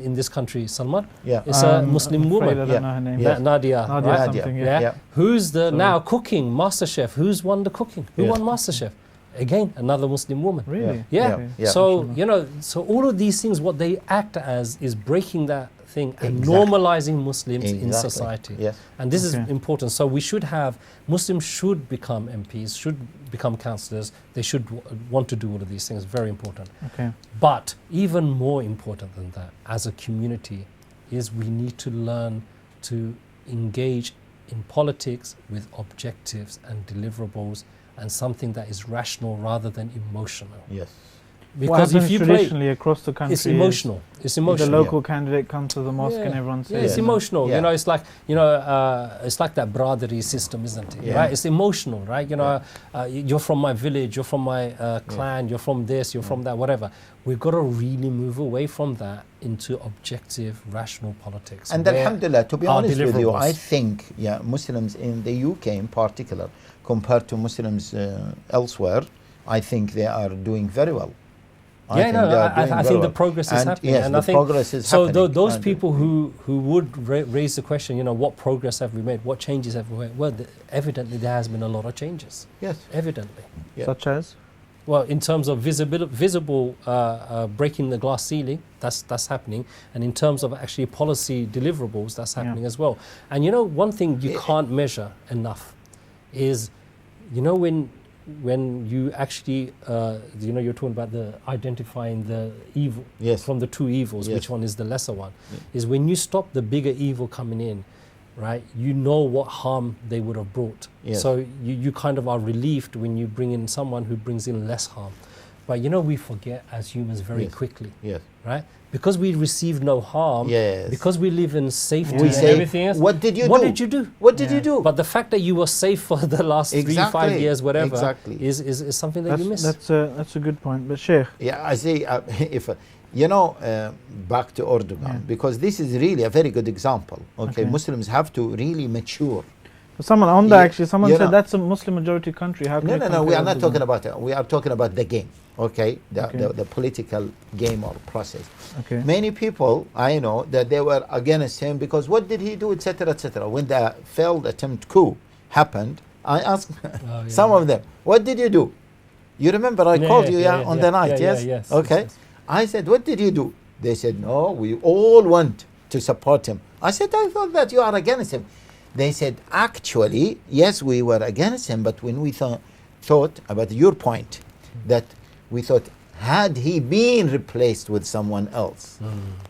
in this country, Salman? Yeah. It's a Muslim I'm afraid woman. I don't Yeah. know her name. Yeah. Nadia, Nadia right? something, Yeah. Yeah. Who's the So- now cooking MasterChef? Who's won the cooking? Who Yeah. won MasterChef? Again, another Muslim woman. Really? Yeah. Okay. Yeah. So, you know, so all of these things, what they act as is breaking that thing and Exactly. normalizing Muslims in Exactly. society. Yes. And this Okay. is important. So we should have, Muslims should become MPs, should become councillors. They should want to do all of these things. Very important. Okay. But even more important than that, as a community, is we need to learn to engage in politics with objectives and deliverables and something that is rational rather than emotional. Yes. What Because happens if you play, traditionally across the country it's emotional. It's emotional. The local candidate comes to the mosque Yeah. and everyone says, Yeah, it's Yeah. emotional. Yeah. You know, it's like, you know, it's like that brotherly system, isn't it? Yeah. Right? It's emotional, right? You know, you're from my village, you're from my clan, you're from this, you're from that, whatever. We've got to really move away from that into objective, rational politics. And where alhamdulillah, to be our honest with you, deliverables- I think Muslims in the UK in particular, compared to Muslims elsewhere, I think they are doing very well. Yeah, think no, they are doing I very think the well. progress is And happening. yes, and the I think progress is so. happening. Those And- people who would raise the question, you know, what progress have we made? What changes have we made? Well, evidently there has been a lot of changes. Yes. Evidently. Yeah. such as? Well, in terms of visible breaking the glass ceiling, that's happening, and in terms of actually policy deliverables, that's happening as well. And you know, one thing you can't measure enough is, you know, when you actually, you know, you're talking about the identifying the evil Yes. from the two evils, Yes. which one is the lesser one, Yeah. is when you stop the bigger evil coming in, right? You know what harm they would have brought. Yes. So you kind of are relieved when you bring in someone who brings in less harm. But you know, we forget as humans very Yes. quickly, Yes. right? Because we receive no harm, Yes. because we live in safety We and say, everything else. what did you What do? did you do? What did Yeah. you do? But the fact that you were safe for the last 3-5 Exactly. years, whatever, Exactly. is something that you miss. That's a good point. But Sheikh, Yeah, I say, if you know, back to Erdogan, Yeah. because this is really a very good example. Okay, Okay. Muslims have to really mature. someone on that Yeah, actually, someone you said know. that's a Muslim majority country. How can No, you no, no. We compare are not Erdogan? talking about it. We are talking about the game. Okay, Okay. the political game or process. Okay. Many people I know that they were against him because what did he do, etc., etc. When the failed attempt coup happened, I asked yeah. some of them, "What did you do?" You remember I called you on the night, yes? yes, Okay. yes. I said, "What did you do?" They said, "No, we all want to support him." I said, "I thought that you are against him." They said, "Actually, yes, we were against him, but when we thought about your point, that we thought, had he been replaced with someone else,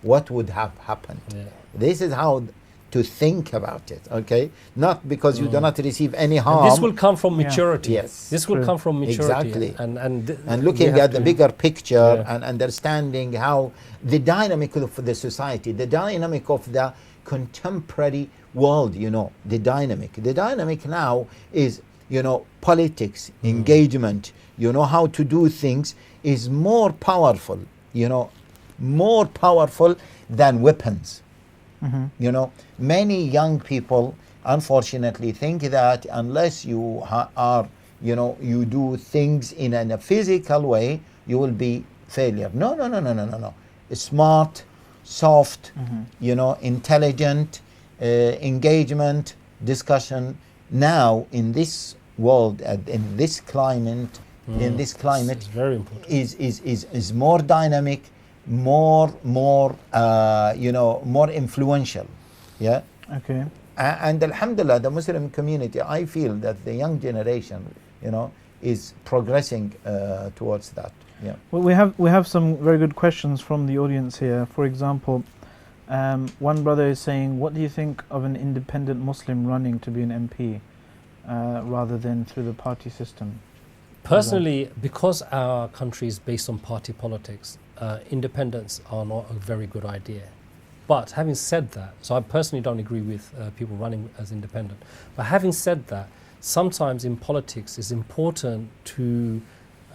what would have happened?" Yeah. This is how to think about it, okay? Not because you do not receive any harm. And this will come from Yeah. maturity. Yes. This will True. come from maturity. Exactly. And looking we have at the to- bigger picture Yeah. and understanding how the dynamic of the society, the dynamic of the contemporary world, you know, the dynamic now is, you know, politics, engagement, you know, how to do things is more powerful, you know, more powerful than weapons. Mhm. You know, many young people unfortunately think that unless you are, you know, you do things in a physical way, you will be failure. No. Smart, soft, you know, intelligent, engagement, discussion. Now in this world, in this climate, It's very important. is more dynamic, more you know, more influential. Yeah. Okay. And alhamdulillah, the Muslim community, I feel that the young generation, you know, is progressing towards that. Yeah. Well, we have some very good questions from the audience here. For example, One brother is saying, what do you think of an independent Muslim running to be an MP rather than through the party system? Personally, because our country is based on party politics, independents are not a very good idea. But having said that, so I personally don't agree with people running as independent. But having said that, sometimes in politics it's important to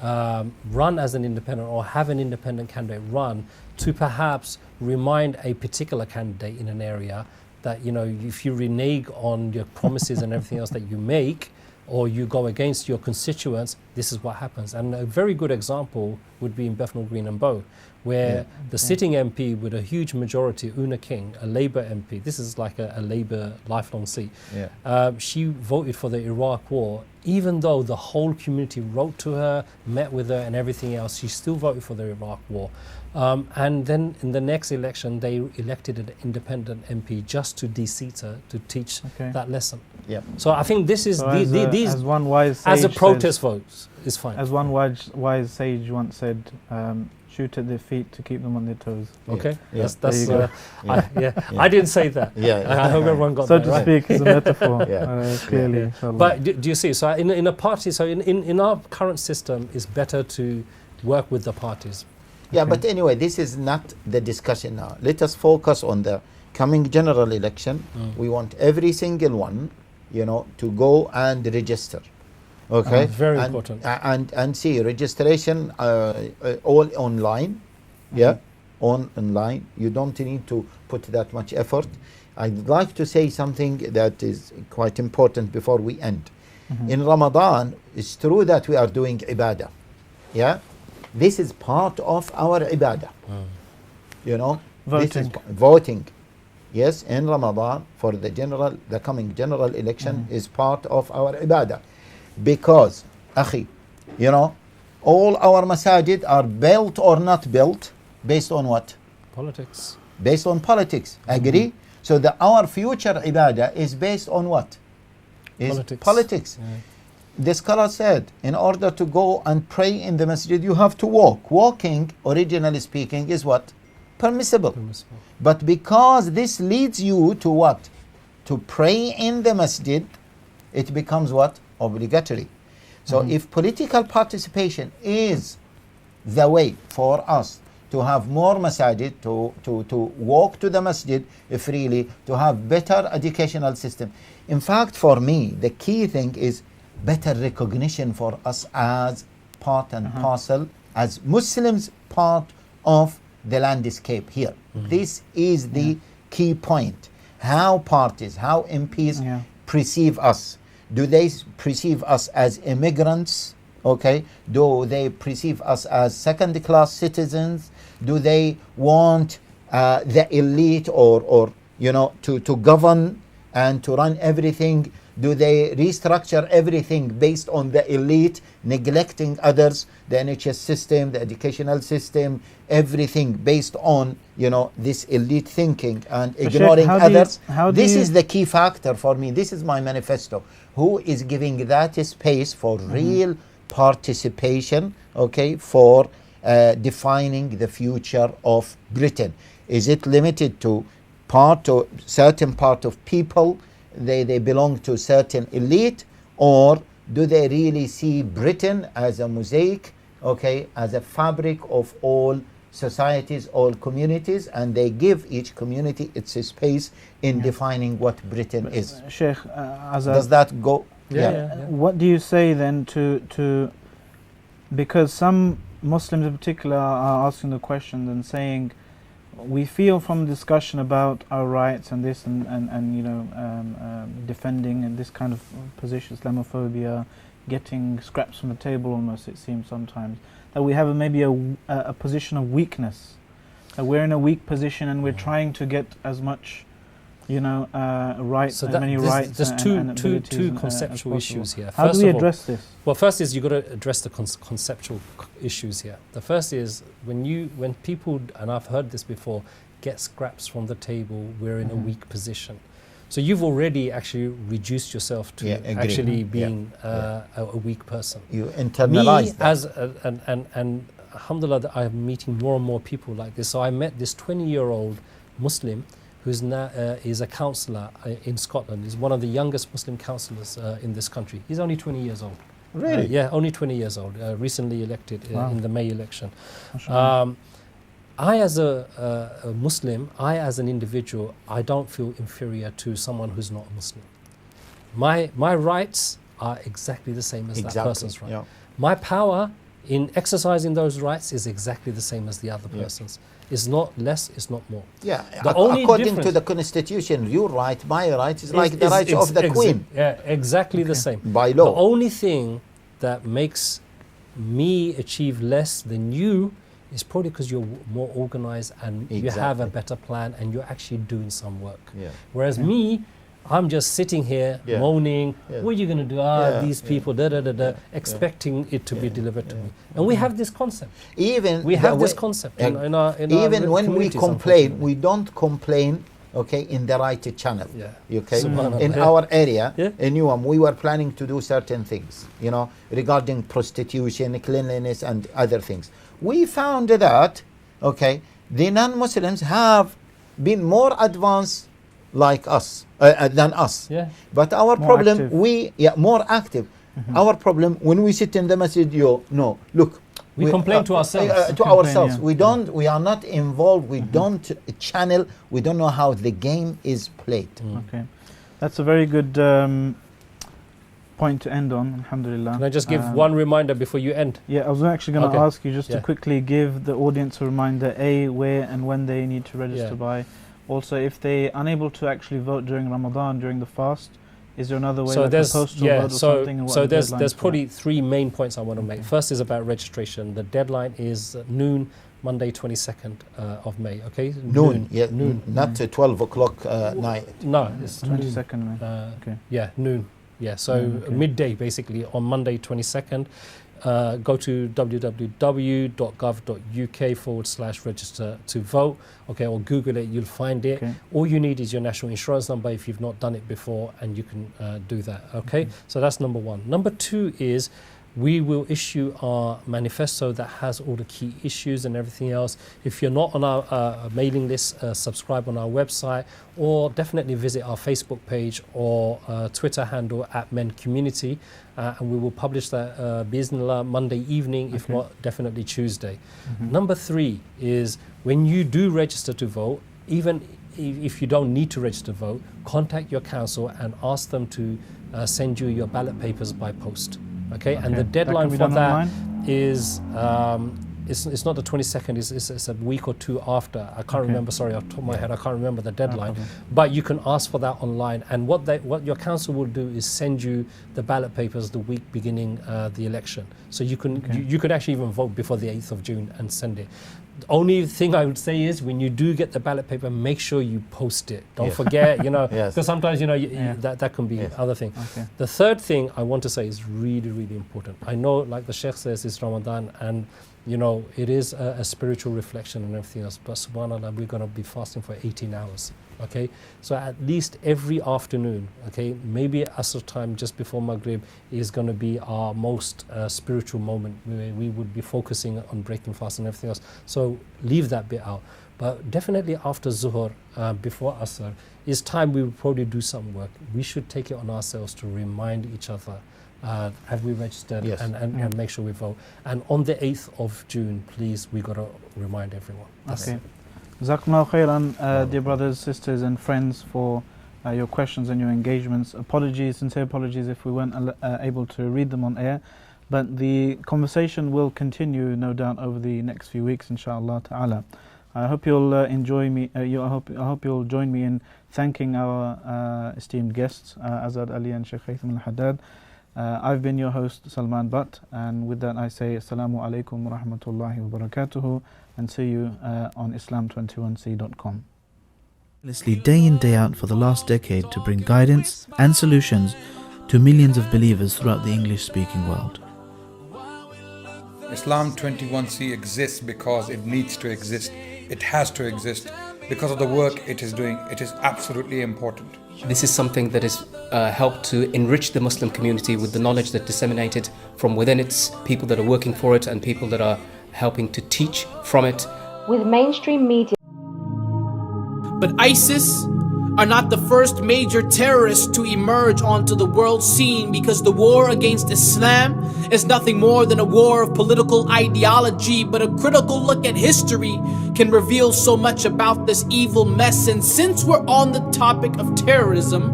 run as an independent or have an independent candidate run to perhaps remind a particular candidate in an area that, you know, if you renege on your promises and everything else that you make, or you go against your constituents, this is what happens. And a very good example would be in Bethnal Green and Bow, where the sitting MP with a huge majority, Una King, a Labour MP, this is like a Labour lifelong seat, she voted for the Iraq war, even though the whole community wrote to her, met with her and everything else, she still voted for the Iraq war. And then in the next election, they elected an independent MP just to de-seat her, to teach that lesson. So I think this is, So these, as one wise sage as a protest says, vote, is fine. as one wise sage once said, shoot at their feet to keep them on their toes. Okay, Yeah. that's There you go. I didn't say that. I hope everyone got So that to right. speak, is a metaphor, Yeah. clearly. Yeah. inshallah. But do you see? So in a party, so in our current system, it's better to work with the parties. Yeah, but anyway, this is not the discussion now. Let us focus on the coming general election. We want every single one, you know, to go and register. Okay, very and, important. And see registration all online. Online. You don't need to put that much effort. I'd like to say something that is quite important before we end. In Ramadan, it's true that we are doing ibadah. Yeah, this is part of our ibadah. You know, this is voting. Yes, in Ramadan for the coming general election is part of our ibadah. Because, akhi, you know, all our masajid are built or not built based on what? Politics. Based on politics. Agree? So our future ibadah is based on what? Is politics. Yeah. The scholar said, in order to go and pray in the masjid, you have to walk. Walking, originally speaking, is what? Permissible. But because this leads you to what? To pray in the masjid, it becomes what? Obligatory. So if political participation is the way for us to have more masajid, to walk to the masjid freely, to have better educational system. In fact, for me, the key thing is better recognition for us as part and parcel, as Muslims, part of the landscape here. This is the key point. How parties, how MPs perceive us. Do they perceive us as immigrants? Okay. Do they perceive us as second-class citizens? Do they want the elite or you know to govern and to run everything? Do they restructure everything based on the elite, neglecting others, the NHS system, the educational system, everything based on, you know, this elite thinking and ignoring others? This is the key factor for me. This is my manifesto. Who is giving that space for real participation, okay, for defining the future of Britain? Is it limited to certain part of people? They belong to certain elite, or do they really see Britain as a mosaic, okay, as a fabric of all societies, all communities, and they give each community its space in defining what Britain is? Sheikh, does that go? What do you say then to because some Muslims in particular are asking the question and saying, we feel from discussion about our rights and this and you know defending and this kind of position, Islamophobia, getting scraps from the table almost, it seems sometimes, that we have maybe a position of weakness, that we're in a weak position and we're trying to get as much, you know, rights, so as many rights. There's and two conceptual issues here. How do we address this? Well, first is you've got to address the conceptual issues here. The first is when people, and I've heard this before, get scraps from the table, we're in a weak position. So you've already actually reduced yourself to actually being a weak person. You internalize me that. As and alhamdulillah, that I'm meeting more and more people like this. So I met this 20-year-old Muslim who's now is a councillor in Scotland. He's one of the youngest Muslim councillors in this country. He's only 20 years old. Really? Yeah, only 20 years old. Recently elected Wow. in the May election. Mashallah. I, as a Muslim, I as an individual, I don't feel inferior to someone who's not a Muslim. My rights are exactly the same as that person's right. Yeah. My power in exercising those rights is exactly the same as the other person's. It's not less, it's not more. Yeah, The only according to difference- the constitution, your right, my right is like the rights of the queen Yeah, exactly the same. by The law. only thing that makes me achieve less than you is probably because you're more organized and you have a Exactly. better plan and you're actually doing some work. Yeah. Whereas me, I'm just sitting here Yeah. moaning, Yeah. what are you going to do? These people, expecting it to be delivered to me. And we have this concept. Even We the have this way- concept uh, in our even when we communities, complain, unfortunately. we don't complain, okay, in the right channel. Yeah. Okay, Subhanallah. in Yeah. our area, Yeah. in Newham, we were planning to do certain things, regarding prostitution, cleanliness, and other things. We found that, okay, the non-Muslims have been more advanced like us than us. Yeah. But our More problem, active. more active. Our problem when we sit in the masjid, look. We complain to ourselves. To Complain, ourselves. yeah. We are not involved. We don't channel. We don't know how the game is played. Okay, that's a very good point to end on. Alhamdulillah. Can I just give one reminder before you end? Yeah, I was actually going to Okay. ask you just to Yeah. quickly give the audience a reminder: where and when they need to register by. Also, if they're unable to actually vote during Ramadan, during the fast, is there another way, So like a there's postal vote or something? And what are the there's deadlines for probably three main points I want to make. Okay. First is about registration. The deadline is noon, Monday 22nd of May. Okay, Noon. Yeah. noon. Not 12 o'clock night. No, it's that? 22nd, man. Okay. Yeah, noon. Yeah, so Okay. midday basically on Monday 22nd. Go to www.gov.uk/register to vote. Okay, or Google it, you'll find it. Okay. All you need is your national insurance number if you've not done it before, and you can do that. Okay, so that's number one. Number two is we will issue our manifesto that has all the key issues and everything else. If you're not on our mailing list, subscribe on our website, or definitely visit our Facebook page or Twitter handle @MENCommunity, and we will publish that Bismillah Monday evening, if Okay. not definitely Tuesday. Mhm. Number three is when you do register to vote, even if you don't need to register to vote, contact your council and ask them to send you your ballot papers by post. Okay, and Okay. the That deadline can be for done that online? is it's not the 22nd, it's a week or two after. I can't Okay. remember, sorry, off the top of my head, I can't remember the No deadline. problem. But you can ask for that online, and what your council will do is send you the ballot papers the week beginning the election. So you can Okay. you could actually even vote before the 8th of June and send it. The only thing I would say is when you do get the ballot paper, make sure you post it. Don't Yes. forget, Yes. because sometimes Yeah. that can be Yes. other thing. Okay. The third thing I want to say is really, really important. I know, like the Sheikh says, it's Ramadan, and it is a spiritual reflection and everything else. But subhanAllah, we're going to be fasting for 18 hours. Okay, so at least every afternoon, okay, maybe Asr time just before Maghrib is going to be our most spiritual moment where we would be focusing on breaking fast and everything else. So leave that bit out. But definitely after Zuhur, before Asr, is time we will probably do some work. We should take it on ourselves to remind each other, have we registered, Yes. and make sure we vote. And on the 8th of June, please, we got to remind everyone. That's Okay. it. Jazakumullah khairan, dear brothers, sisters and friends, for your questions and your engagements. Sincere apologies if we weren't able to read them on air, but the conversation will continue, no doubt, over the next few weeks, inshallah ta'ala. I hope you'll enjoy me. I hope you'll join me in thanking our esteemed guests, Azad Ali and Sheikh Haytham Al-Haddad. I've been your host, Salman Butt, and with that I say Assalamu alaikum wa rahmatullahi wa barakatuhu, and see you on Islam21c.com. Day in, day out for the last decade to bring guidance and solutions to millions of believers throughout the English-speaking world. Islam 21C exists because it needs to exist. It has to exist because of the work it is doing. It is absolutely important. This is something that has helped to enrich the Muslim community with the knowledge that disseminated from within its people that are working for it and people that are helping to teach from it. With mainstream media But ISIS are not the first major terrorists to emerge onto the world scene, because the war against Islam is nothing more than a war of political ideology. But a critical look at history can reveal so much about this evil mess. And since we're on the topic of terrorism,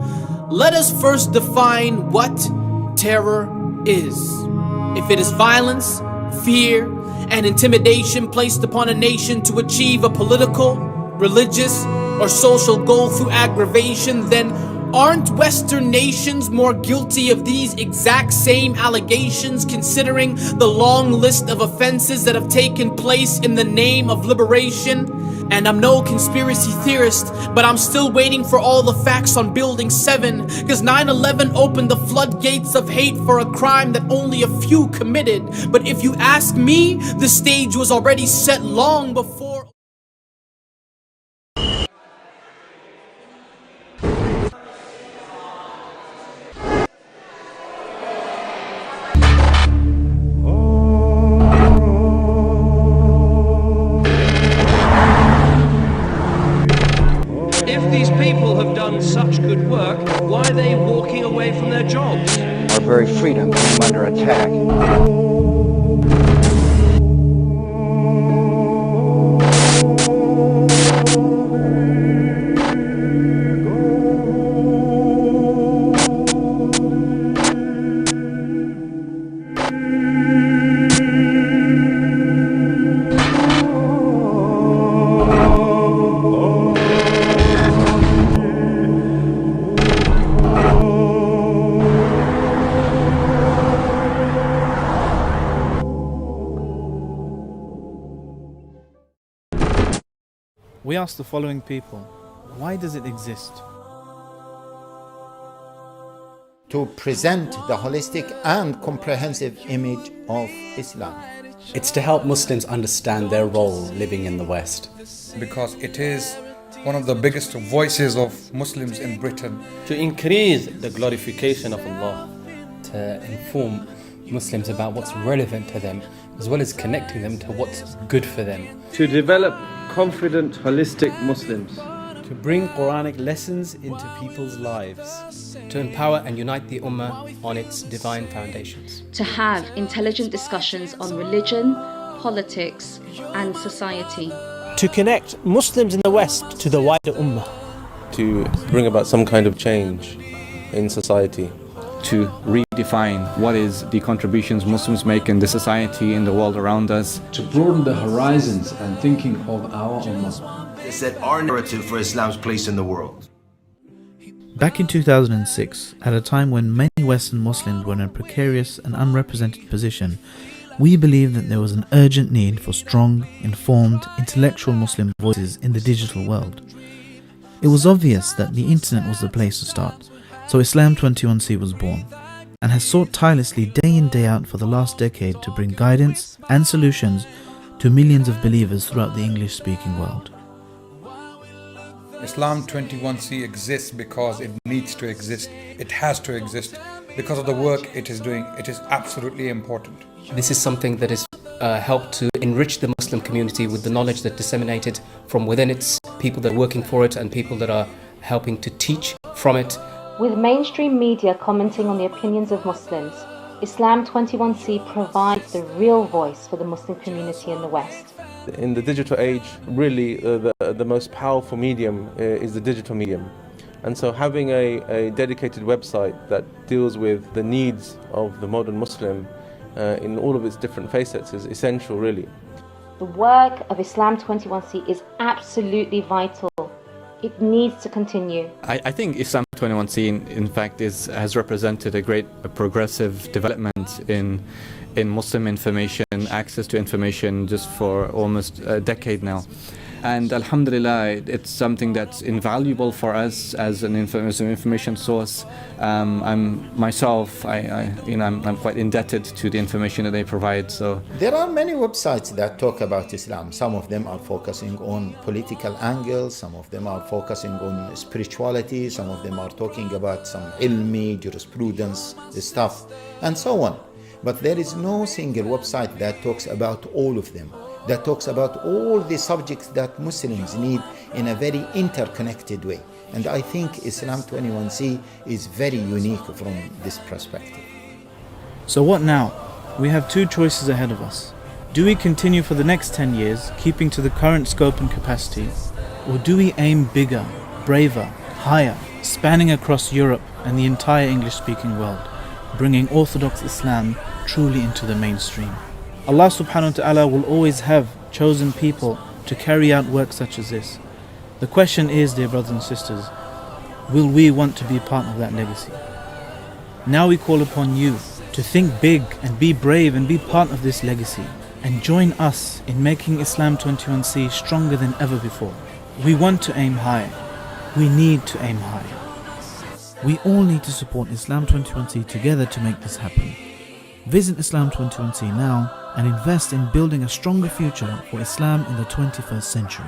let us first define what terror is. If it is violence, fear, and intimidation placed upon a nation to achieve a political, religious, or social goal through aggravation, then aren't Western nations more guilty of these exact same allegations, considering the long list of offenses that have taken place in the name of liberation? And I'm no conspiracy theorist, but I'm still waiting for all the facts on Building 7, because 9/11 opened the floodgates of hate for a crime that only a few committed. But if you ask me, the stage was already set long before. If these people have done such good work, why are they walking away from their jobs? Our very freedom came under attack. We ask the following people, why does it exist? To present the holistic and comprehensive image of Islam. It's to help Muslims understand their role living in the West. Because it is one of the biggest voices of Muslims in Britain. To increase the glorification of Allah. To inform Muslims about what's relevant to them, as well as connecting them to what's good for them. To develop confident, holistic Muslims. To bring Quranic lessons into people's lives. To empower and unite the Ummah on its divine foundations. To have intelligent discussions on religion, politics, and society. To connect Muslims in the West to the wider Ummah. To bring about some kind of change in society. To redefine what is the contributions Muslims make in the society, in the world around us. To broaden the horizons and thinking of our Ummah. To set our narrative for Islam's place in the world. Back in 2006, at a time when many Western Muslims were in a precarious and unrepresented position, we believed that there was an urgent need for strong, informed, intellectual Muslim voices in the digital world. It was obvious that the internet was the place to start, so Islam 21C was born, and has sought tirelessly day in day out for the last decade to bring guidance and solutions to millions of believers throughout the English-speaking world. Islam 21C exists because it needs to exist. It has to exist because of the work it is doing. It is absolutely important. This is something that has helped to enrich the Muslim community with the knowledge that disseminated from within its people that are working for it and people that are helping to teach from it. With mainstream media commenting on the opinions of Muslims, Islam 21C provides the real voice for the Muslim community in the West. In the digital age, really the most powerful medium is the digital medium. And so having a dedicated website that deals with the needs of the modern Muslim in all of its different facets is essential, really. The work of Islam 21C is absolutely vital. It needs to continue. I think Islam 21C in fact has represented a great progressive development in Muslim information, access to information just for almost a decade now. And alhamdulillah, it's something that's invaluable for us as an information source. I'm quite indebted to the information that they provide. So there are many websites that talk about Islam. Some of them are focusing on political angles, some of them are focusing on spirituality, some of them are talking about some ilmi, jurisprudence stuff, and so on. But there is no single website that talks about all of them. that talks about all the subjects that Muslims need in a very interconnected way. And I think Islam 21C is very unique from this perspective. So what now? We have two choices ahead of us. Do we continue for the next 10 years, keeping to the current scope and capacity, or do we aim bigger, braver, higher, spanning across Europe and the entire English-speaking world, bringing Orthodox Islam truly into the mainstream? Allah subhanahu wa ta'ala will always have chosen people to carry out work such as this. The question is, dear brothers and sisters, will we want to be part of that legacy? Now we call upon you to think big and be brave and be part of this legacy, and join us in making Islam 21C stronger than ever before. We want to aim high. We need to aim high. We all need to support Islam 21C together to make this happen. Visit Islam 21C now and invest in building a stronger future for Islam in the 21st century.